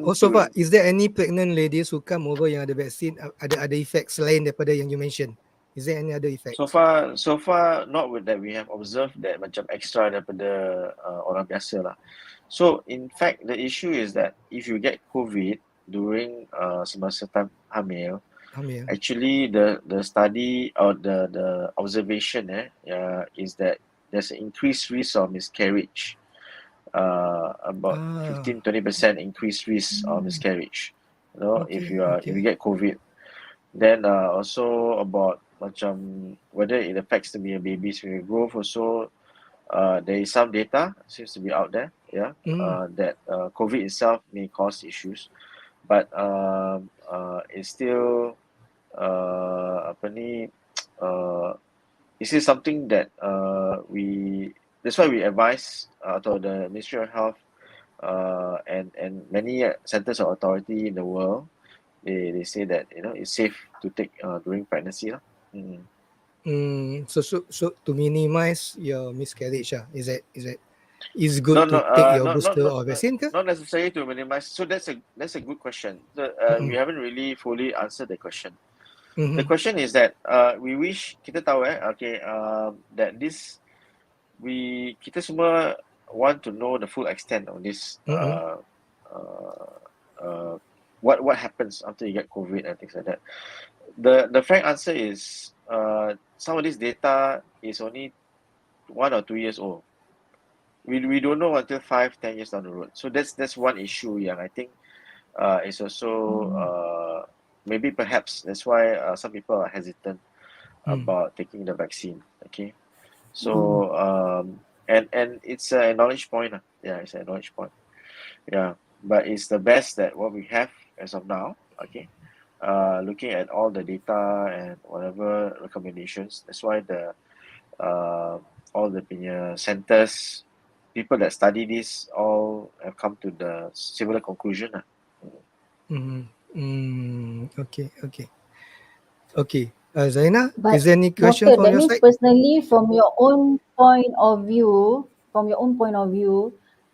S2: is there any pregnant ladies who come over yang ada vaccine, ada effects selain daripada yang you mentioned? Is there any other effects?
S1: So far not with that we have observed that macam extra daripada orang biasa lah. So in fact the issue is that if you get COVID during semasa time hamil, actually the study or the observation is that there's an increased risk of miscarriage. About 15-20% increased risk of miscarriage, you know, if you get COVID. Then also about macam whether it affects the baby's growth also, there is some data seems to be out there, that COVID itself may cause issues, but it's still apa ni, this is something that that's why we advise atau the Ministry of Health and many centers of authority in the world, they say that it's safe to take during pregnancy lah.
S2: So to minimize your miscarriage, is good to take your booster or vaccine ke?
S1: Not necessarily to minimize. So that's a good question. We haven't really fully answered the question. The question is that we wish kita tahu that kita semua want to know the full extent of this what happens after you get COVID and things like that. The frank answer is some of this data is only 1 or 2 years old. We don't know until 5-10 years down the road. So that's one issue yang I think is also maybe perhaps that's why some people are hesitant about taking the vaccine. Okay, so and it's a knowledge point. It's a knowledge point. Yeah, but it's the best that what we have as of now. Okay, looking at all the data and whatever recommendations. That's why the all the centers, people that study this, all have come to the similar conclusion.
S2: Okay. Zaina,
S3: But
S2: is there any question
S3: doctor,
S2: from
S3: that
S2: your
S3: means
S2: side?
S3: personally from your own point of view,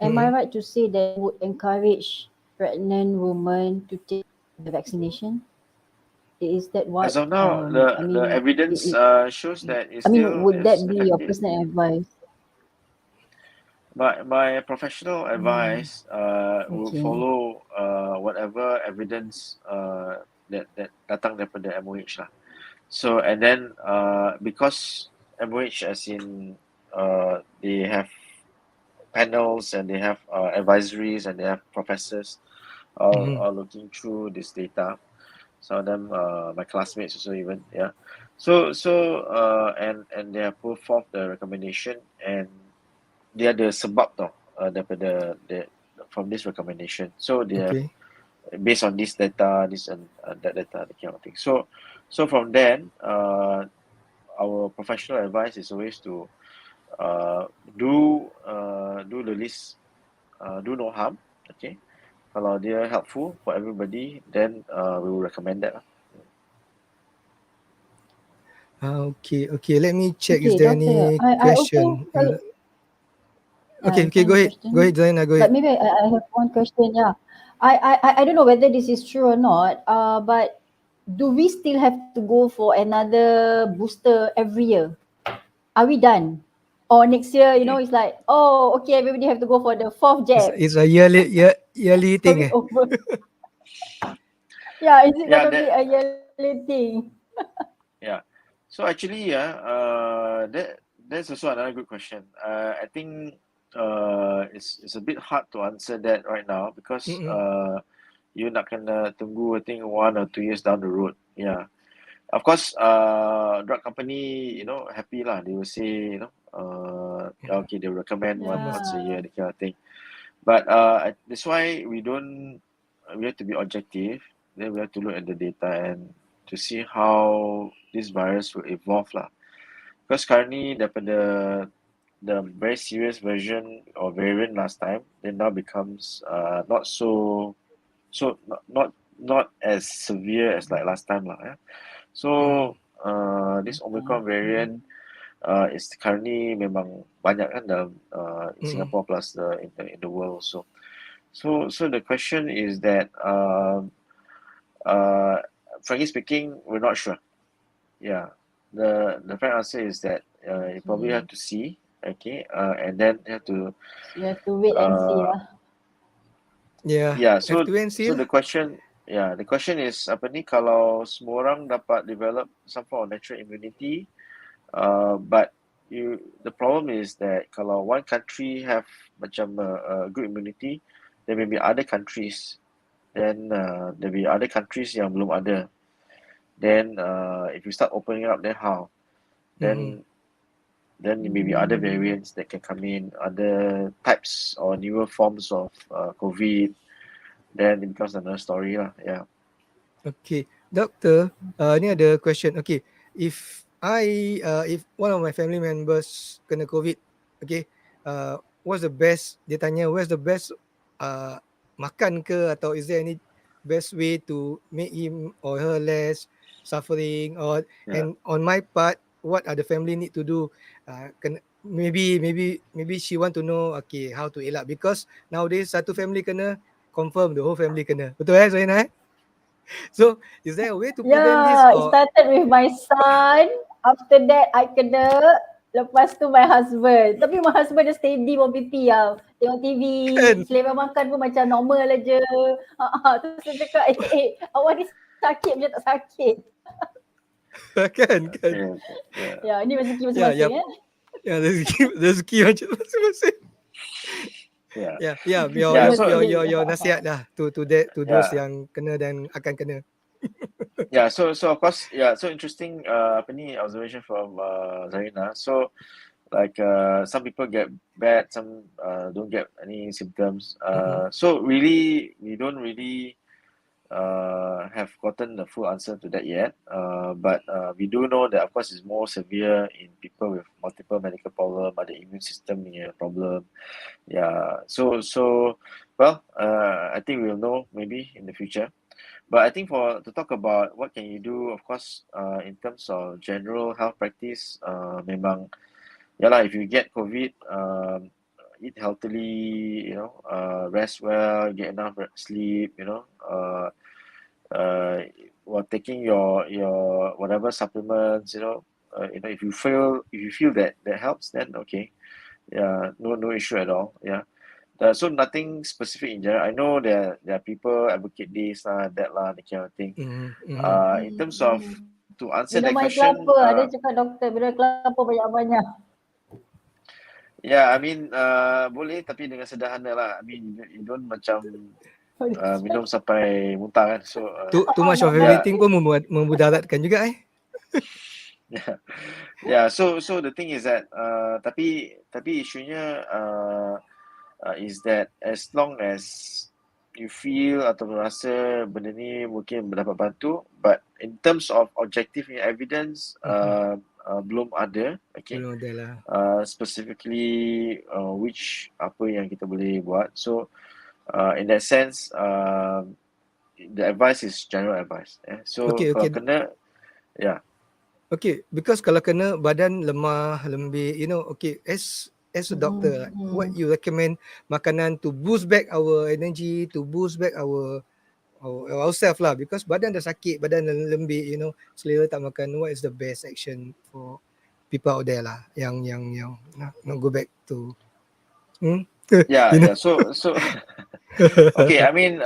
S3: am I right to say that you would encourage pregnant women to take the vaccination? Is that what
S1: As of now, the evidence shows that it's still
S3: would that
S1: is
S3: be your
S1: effective.
S3: personal advice?
S1: My professional advice would
S3: Okay.
S1: follow whatever evidence that datang daripada MOH lah. So and then because MOH as in they have panels and they have advisories and they have professors all looking through this data. Some of them my classmates also even, so and they have put forth the recommendation, and dia ada sebab tau daripada from this recommendation. So they have based on this data, this and that data, that kind of thing. So from then our professional advice is always to do the list, do no harm. Okay, kalau dia helpful for everybody, then we will recommend that.
S2: Okay. Let me check. Is there any question? Okay, go ahead. Go ahead, Zaina. Go ahead.
S3: But maybe I have one question. Yeah, I don't know whether this is true or not. But do we still have to go for another booster every year? Are we done? Or next year, it's like, oh, okay, everybody have to go for the 4th jab.
S2: It's a yearly thing.
S3: Over. Yeah, is it gonna be a yearly thing?
S1: Yeah. So actually, that's also another good question. I think it's a bit hard to answer that right now because you nak kena tunggu I think 1 or 2 years down the road. Yeah. Of course, drug company, happy lah. They will say, okay, they recommend once a year, that kind of thing. But that's why we have to be objective. Then we have to look at the data and to see how this virus will evolve lah. Because currently the very serious version or variant last time, then now becomes not as severe as like last time lah. Yeah? So this Omicron variant is currently memang banyak kan dalam in Singapore plus in the world also. So the question is that frankly speaking, we're not sure. Yeah, the frank answer is that you probably have to see, okay, and then
S3: you have to wait and see.
S1: Yeah, so
S2: have to wait and see.
S1: So the question is apa ni, kalau semua orang dapat develop some form of natural immunity, but the problem is that kalau one country have macam a good immunity, there may be other countries, then there will be other countries yang belum ada. Then if you start opening up, then how? Then then maybe other variants that can come in, other types or newer forms of COVID, then it becomes another story lah. Yeah.
S2: Okay, doctor, ni ada question. Okay, if if one of my family members kena COVID, okay, what's the best? Dia tanya, where's the best makan ke, atau is there any best way to make him or her less suffering, or
S1: Yeah.
S2: and on my part, what are the family need to do? Maybe she want to know, okay, how to elak, because nowadays satu family kena, confirm the whole family kena. Betul Zainah? So, is there a way to prevent this,
S3: Yeah, it
S2: or
S3: started with my son. After that, I kena. Lepas tu my husband. Tapi my husband dia steady buat pipi lah. Tengok TV.
S2: kan?
S3: Selera makan pun macam normal aja. Terus saya cakap, awak ni sakit macam tak sakit.
S2: kan?
S1: Okay. Yeah.
S3: Ya, ini rezeki
S2: Ya,
S3: masing-masing
S2: ya. Ya, rezeki macam masing-masing.
S1: Yeah.
S2: Yeah,
S1: Yeah, so-
S2: your nasihat lah to those
S1: Yeah.
S2: yang kena dan akan kena.
S1: Yeah, so of course, yeah, so interesting apa ni observation from Zarina. So like some people get bad, some don't get any symptoms. So really we don't really have gotten the full answer to that yet. But we do know that of course it's more severe in people with multiple medical problem, ada immune system problem. Yeah. So well, I think we'll know maybe in the future. But I think to talk about what can you do, of course, in terms of general health practice, memang, if you get COVID, eat healthily, rest well, get enough sleep, while taking your whatever supplements, if you feel that helps, then okay, yeah, no issue at all, yeah. So nothing specific in general. I know there are people advocate this that that kind of thing. In terms of to answer
S3: Minum
S1: that
S3: air
S1: question,
S3: kelapa. Ada cakap doktor, minum air kelapa banyak-banyak.
S1: yeah, I mean boleh tapi dengan sederhana lah. I mean you don't macam minum sampai muntah kan. So
S2: Too much of everything pun memudaratkan juga
S1: yeah. So the thing is that tapi isunya is that as long as you feel atau rasa benda ni mungkin dapat bantu, but in terms of objective evidence belum ada, okay.
S2: Belum ada lah.
S1: Specifically which apa yang kita boleh buat. So in that sense the advice is general advice. So kalau kena, yeah.
S2: Okay, because kalau kena badan lemah, lembik, okay, as a doctor, what you recommend makanan to boost back our energy, to boost back ourselves lah, because badan dah sakit, badan dah lembik, selera tak makan, what is the best action for people out there lah, yang not go back to
S1: yeah. So okay, I mean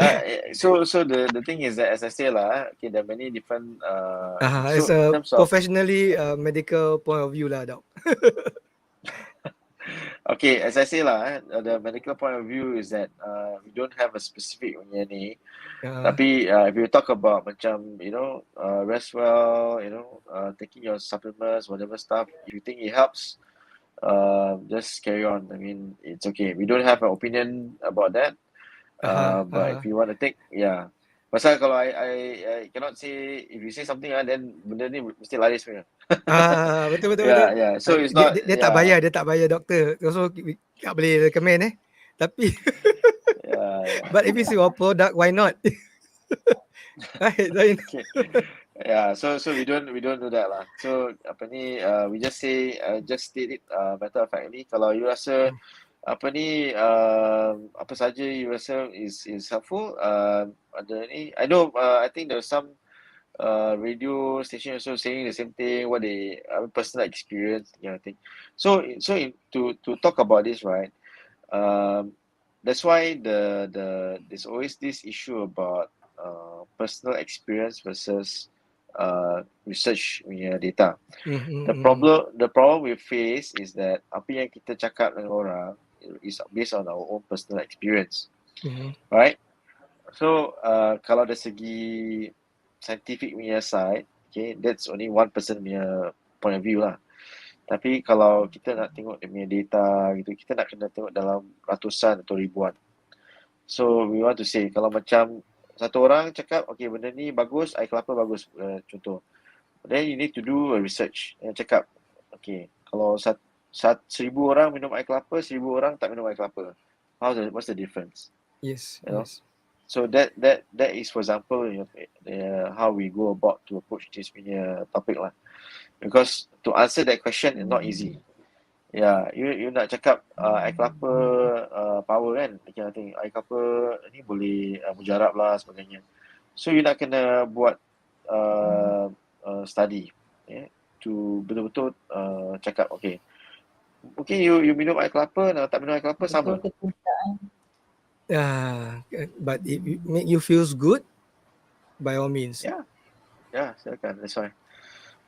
S1: so the thing is that, as I say lah, okay, there are many different
S2: as
S1: so in
S2: a
S1: terms of
S2: professionally medical point of view lah, doc.
S1: okay, as I say lah, the medical point of view is that we don't have a specific punya ni. Tapi if you talk about macam rest well, taking your supplements, whatever stuff, if you think it helps, just carry on. I mean, it's okay. We don't have an opinion about that. But if you want to take, yeah. Pasal kalau I cannot say, if you say something then benda ni mesti laris punya.
S2: Betul.
S1: Yeah. So it's not.
S2: Dia tak bayar doktor. So tak boleh recommend Tapi
S1: yeah.
S2: But if it's your product, why not? Right,
S1: Okay. Yeah, so we don't do that lah. So apa ni, we just say just state it matter of factly. Kalau you rasa apa ni apa saja you rasa is helpful, ada ni, I know I think there's some radio station also saying the same thing, what they personal experience kind of thing. So to talk about this, right, that's why there's always this issue about personal experience versus research punya data. The problem we face is that apa yang kita cakap dengan orang is based on our own personal experience, right? So kalau dari segi scientific punya side, okay, that's only one person punya point of view lah. Tapi kalau kita nak tengok dia punya data gitu, kita nak kena tengok dalam ratusan atau ribuan. So we want to say, kalau macam satu orang cakap, okay benda ni bagus, air kelapa bagus, contoh. Then you need to do a research. Yang cakap, okay, kalau 1,000 orang minum air kelapa, 1,000 orang tak minum air kelapa. What's the difference?
S2: Yes,
S1: You know?
S2: yes.
S1: So that is, for example, how we go about to approach this punya topic lah. Because to answer that question is not easy. Yeah, you nak cakap air kelapa power kan, I think air kelapa ni boleh mujarab lah sebagainya. So you nak kena buat study, to betul-betul cakap, okay, mungkin you minum air kelapa dan tak minum air kelapa sama.
S2: But if it make you feels good, by all means.
S1: Yeah, silakan.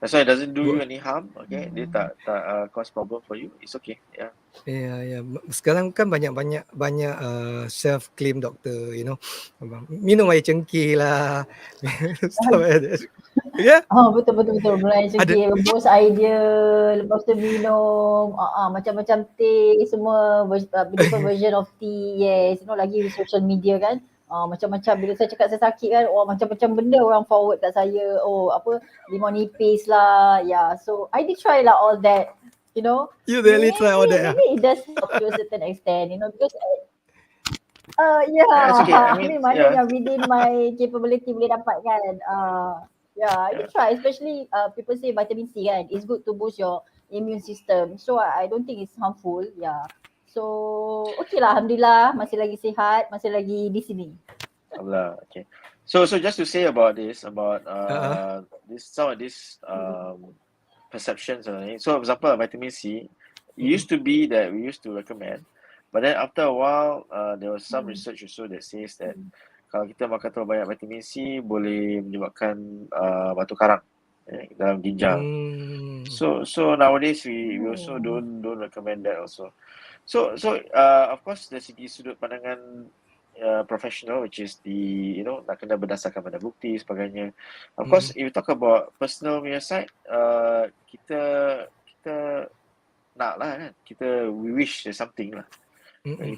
S1: That's why it doesn't do you any harm, okay? Dia tak cause problem for you. It's okay. Yeah.
S2: Yeah. Sekarang kan banyak self claim doktor, minum air cengkeh lah, stuff like that. Yeah.
S3: Betul. Mulai cengkeh, rebus air dia, lepas tu minum, macam-macam teh, semua different version of tea. Yes, lagi social media kan. Macam-macam, bila saya cakap saya sakit kan, macam-macam benda orang forward kat saya. Limau nipis lah. Yeah, so I did try lah all that.
S2: You really try all that.
S3: Maybe it does help to a certain extent, because
S1: It's okay. I mean,
S3: mana yang within my capability boleh dapat kan. I did try, especially people say vitamin C kan, it's good to boost your immune system. So I don't think it's harmful. Yeah. So okay lah, alhamdulillah, masih lagi sihat, masih lagi di sini.
S1: Alhamdulillah. Okay. So just to say about this, about some of these perceptions. So for example, vitamin C, it used to be that we used to recommend, but then after a while, there was some research also that says that kalau kita makan terlalu banyak vitamin C boleh menyebabkan batu karang dalam ginjal. So nowadays we also don't recommend that also. So of course dari segi sudut pandangan professional, which is the nak kena berdasarkan pada bukti sebagainya. Of course, if you talk about personal punya side, kita nak lah kan, we wish there's something lah.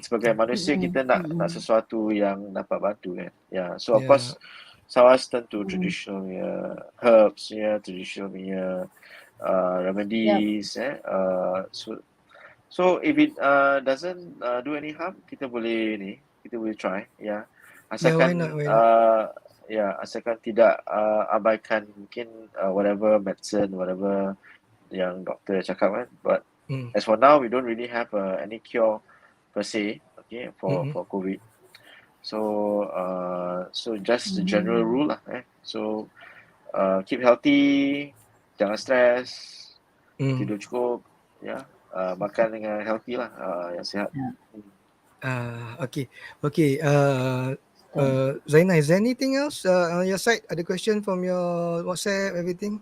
S1: Sebagai manusia kita nak sesuatu yang dapat bantu kan. So of course Sawas turn to traditional herbs, traditional remedies. So if it doesn't do any harm, kita boleh try. Asalkan
S2: why not?
S1: Asalkan tidak abaikan mungkin whatever medicine, whatever yang doktor cakap kan. But as for now, we don't really have any cure per se, okay, for COVID. So just the general rule lah. So keep healthy, jangan stress, tidur cukup, makan dengan healthy lah, yang sihat.
S2: Okay. Zaina, is there anything else on your side? Ada question from your WhatsApp, everything?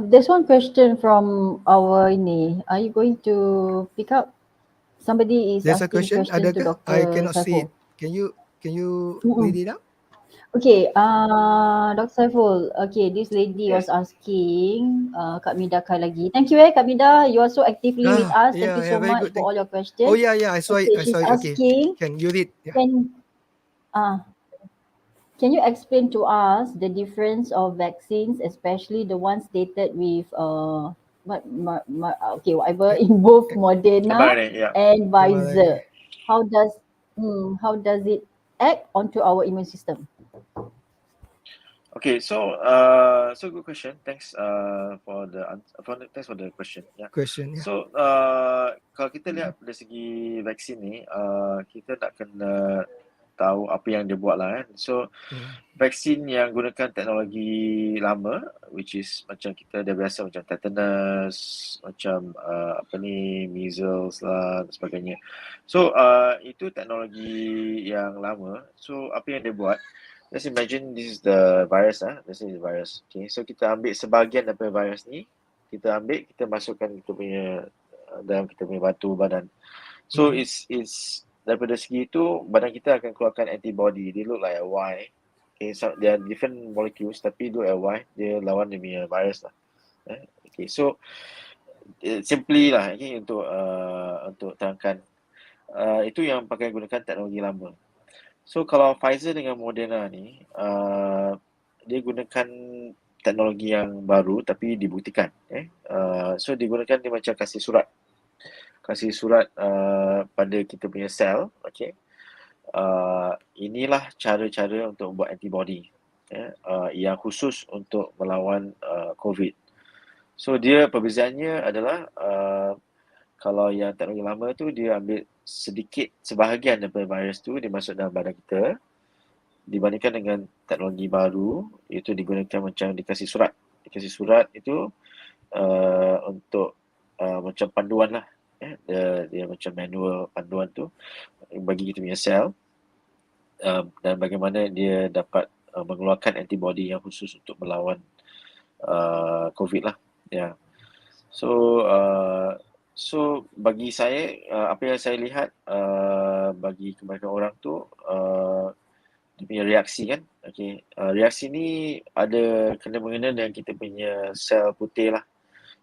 S3: There's one question from our ini. Are you going to pick up? Somebody is
S2: There's
S3: asking
S2: a question.
S3: to Dr.
S2: I cannot see
S3: Saiful.
S2: it. Can you read it out?
S3: Okay, Dr. Saiful. Okay, this lady was
S1: Yes.
S3: asking, Kak Mida lagi. Thank you Kak Mida. You are so actively with us. Thank you so
S2: very
S3: much
S2: good.
S3: for all your questions.
S2: Oh yeah, I saw it.
S3: She's asking,
S2: Can you read?
S3: Can you explain to us the difference of vaccines, especially the ones stated with whatever in both Moderna and Pfizer? How does it act onto our immune system?
S1: Okay, so good question. Thanks for the question.
S2: Question.
S1: So kalau kita lihat dari segi vaksin ni, kita nak kena tahu apa yang dia buat lah kan. So vaksin yang gunakan teknologi lama, which is macam kita dah biasa macam tetanus, macam measles lah dan sebagainya. So itu teknologi yang lama. So apa yang dia buat, let's imagine this is the virus Okay, so kita ambil sebahagian daripada virus ni, kita masukkan dalam kita punya batu badan. So it's daripada segi itu, badan kita akan keluarkan antibody. They look like a Y. Okay, so they are different molecules tapi look like a Y. Dia lawan dia punya virus lah. Okay, so simply lah, okay, untuk terangkan, itu yang pakai gunakan teknologi lama. So kalau Pfizer dengan Moderna ni, dia gunakan teknologi yang baru tapi dibuktikan. So digunakan dia macam kasih surat pada kita punya sel, okay. Inilah cara-cara untuk buat antibody yang khusus untuk melawan COVID. So dia perbezaannya adalah kalau yang teknologi lama tu dia ambil sedikit sebahagian daripada virus tu dia masuk dalam badan kita, dibandingkan dengan teknologi baru itu digunakan macam dikasih surat itu untuk macam panduan lah, dia macam manual panduan tu bagi kita punya sel, dan bagaimana dia dapat mengeluarkan antibody yang khusus untuk melawan COVID lah. So bagi saya, apa yang saya lihat, bagi kebanyakan orang tu dia punya reaksi kan, okay. Reaksi ni ada kena-mengena dengan kita punya sel putih lah.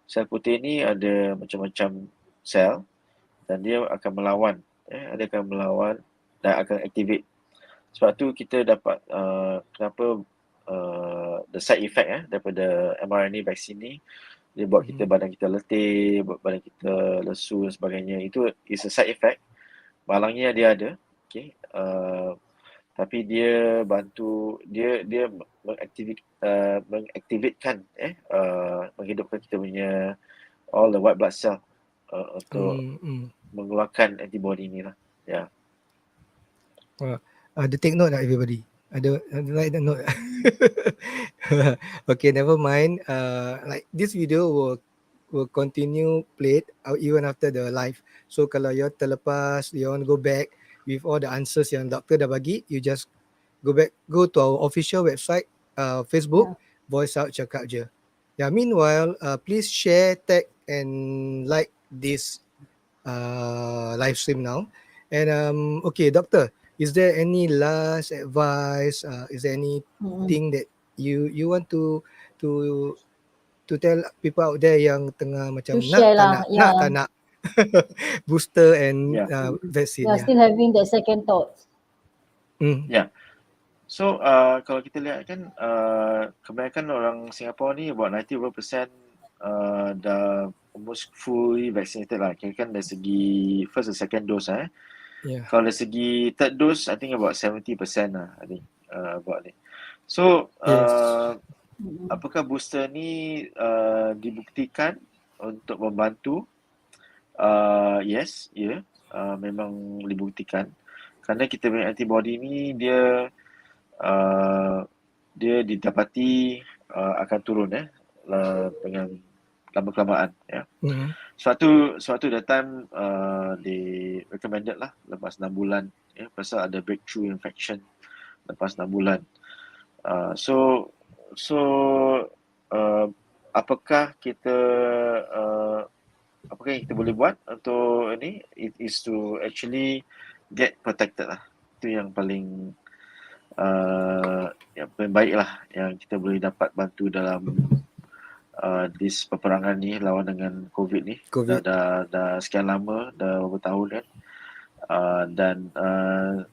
S1: Sel putih ni ada macam-macam sel dan dia akan melawan, dia akan melawan dan akan activate. Sebab tu kita dapat kenapa the side effect daripada mRNA vaksin ni, dia buat kita badan kita letih, buat badan kita lesu dan sebagainya. Itu is a side effect. Malangnya dia ada, okay. Tapi dia bantu, dia mengaktifkan, menghidupkan kita punya all the white blood cell untuk mengeluarkan antibody ni lah.
S2: Ada take note tak everybody? Ada like the note. Okay, never mind. Like this video will continue played even after the live. So kalau you terlepas, you want to go back with all the answers yang doktor dah bagi, you just go to our official website, Facebook, Voiceout Cakapje. Meanwhile, please share, tag and like this live stream now. And okay, doctor, is there any last advice? Is there anything that you want to tell people out there yang tengah macam tak nak booster and vaccine?
S3: Still having that second thoughts.
S1: So kalau kita lihat kan, kebanyakan orang Singapura ni about 90% dah almost fully vaccinated lah. Kira kan dari segi first and second dose Kalau dari segi third dose, I think about 70% lah, I think about ni. So apakah booster ni dibuktikan untuk membantu? Yes, memang dibuktikan. Kerana kita punya antibody ni dia didapati akan turun dengan lama-kelamaan. Suatu that time they recommended lah lepas 6 bulan, pasal ada breakthrough infection lepas 6 bulan. So apakah yang kita boleh buat untuk ini? It is to actually get protected lah. Itu yang paling baik lah yang kita boleh dapat bantu dalam this peperangan ni lawan dengan COVID ni. Dah sekian lama, dah beberapa tahun kan. Dan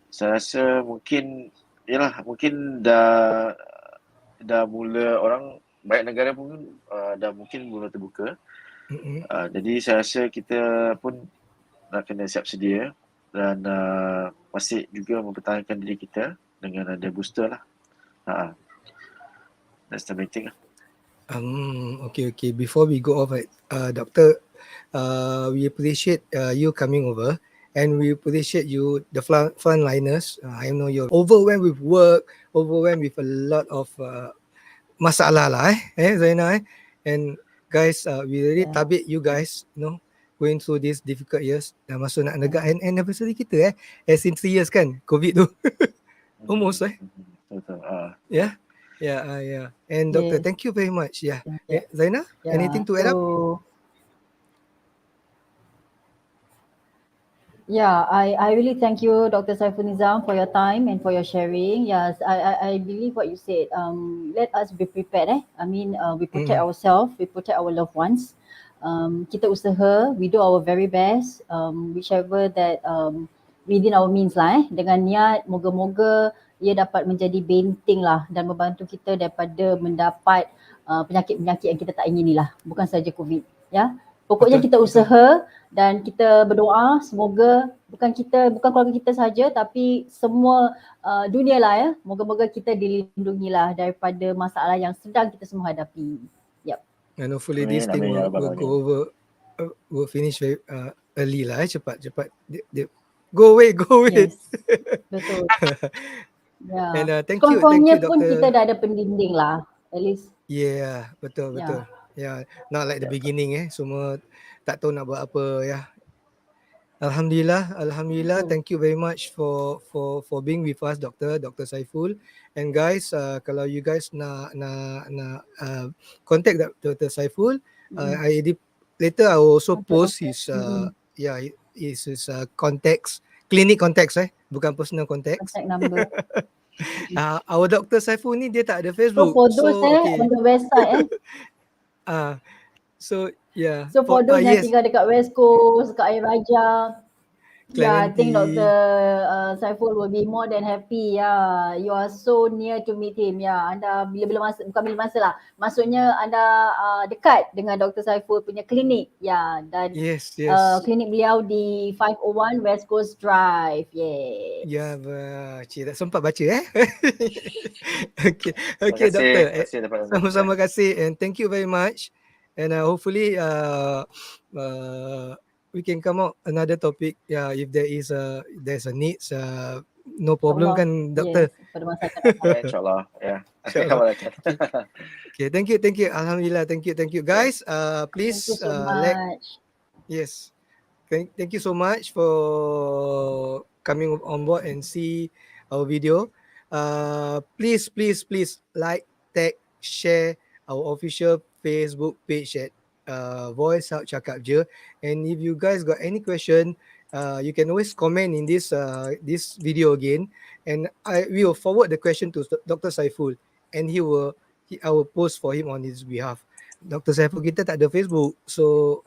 S1: saya rasa mungkin dah mula orang banyak negara pun dah mungkin mula terbuka. Jadi saya rasa kita pun nak kena siap sedia dan masih juga mempertahankan diri kita dengan ada booster lah. That's the main thing lah.
S2: Okay. Before we go off, Doctor, we appreciate you coming over, and we appreciate you, the frontliners. I know you're overwhelmed with work, overwhelmed with a lot of masalah lah, Zaina, and guys, we really tabik you guys, going through these difficult years. Dah masuk nak negak anniversary kita, as in 3 years kan, COVID tu. Almost,
S1: Betul.
S2: Yeah. And Doctor, thank you very much. Zaina, anything to add up?
S3: Yeah, I really thank you, Dr. Saiful Nizam, for your time and for your sharing. Yes, I believe what you said. Let us be prepared. I mean, we protect ourselves, we protect our loved ones. Kita usaha, we do our very best, whichever that within our means lah. Dengan niat, moga-moga ia dapat menjadi benteng lah dan membantu kita daripada mendapat penyakit-penyakit yang kita tak ingini lah. Bukan saja COVID. Ya. Pokoknya kita usaha dan kita berdoa semoga bukan keluarga kita saja tapi semua dunia lah ya. Moga-moga kita dilindungi lah daripada masalah yang sedang kita semua hadapi. Yep.
S2: And hopefully this thing will go over, will finish very early lah, cepat. Go away.
S3: Yes. Betul. Yeah.
S2: And thank you Dr.
S3: pun kita dah ada pendinding lah. At least.
S2: Yeah, betul. Yeah, not like the beginning semua tak tahu nak buat apa ya. Alhamdulillah. Thank you very much for being with us, Dr. Saiful. And guys, kalau you guys nak contact Dr. Saiful, later I will also post his his contacts, clinic contacts bukan personal contacts.
S3: Contact number.
S2: Our Dr. Saiful ni dia tak ada Facebook.
S3: So for those on the website
S2: So yeah.
S3: So for those yang tinggal dekat West Coast, dekat Air Raja, I think Dr. Saiful will be more than happy. You are so near to meet him. Anda bila masa lah. Maksudnya anda dekat dengan Dr. Saiful punya klinik. Dan
S2: yes.
S3: Klinik beliau di 501 West Coast Drive. Yes.
S2: Ya, cik tak sempat baca Okay, Doktor. Sama-sama kasih and thank you very much. And hopefully we can come out another topic. If there's a need, no problem kan, Doktor?
S3: Yes, pada masa akan datang.
S1: InsyaAllah.
S2: Okay, thank you. Alhamdulillah, thank you. Guys, please
S3: thank you so much.
S2: Yes. Thank you so much for coming on board and see our video. Please like, tag, share our official Facebook page at Voiceout Cakapje. And if you guys got any question, you can always comment in this video again, and we will forward the question to Dr. Saiful, and I will post for him on his behalf. Dr. Saiful kita tak ada Facebook, so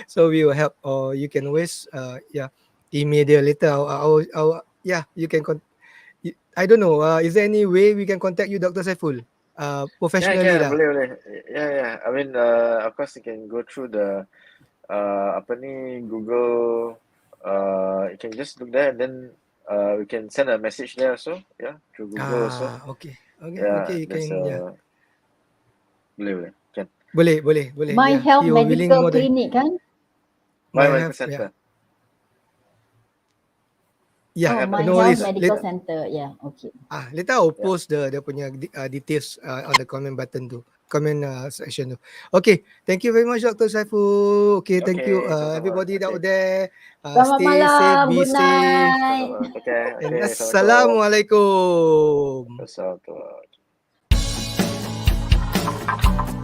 S2: so we will help, or you can always email dia later. You can I don't know, is there any way we can contact you, Dr. Saiful? Professionally lah.
S1: Boleh. I mean, of course you can go through the Google. You can just look there and then we can send a message there also. Through Google also.
S2: Okay. You can. Boleh.
S3: My Health Medical Clinic kan?
S1: My Medical Center.
S3: My Health Medical Center. Okay.
S2: Later I'll post the punya details on the comment button tu, comment section tu. Okay, thank you very much, Dr. Saiful. Okay, thank you everybody out there.
S3: Selamat
S2: stay
S3: malam.
S2: safe, be
S3: Good night.
S2: safe. And Assalamualaikum.
S1: Assalamualaikum.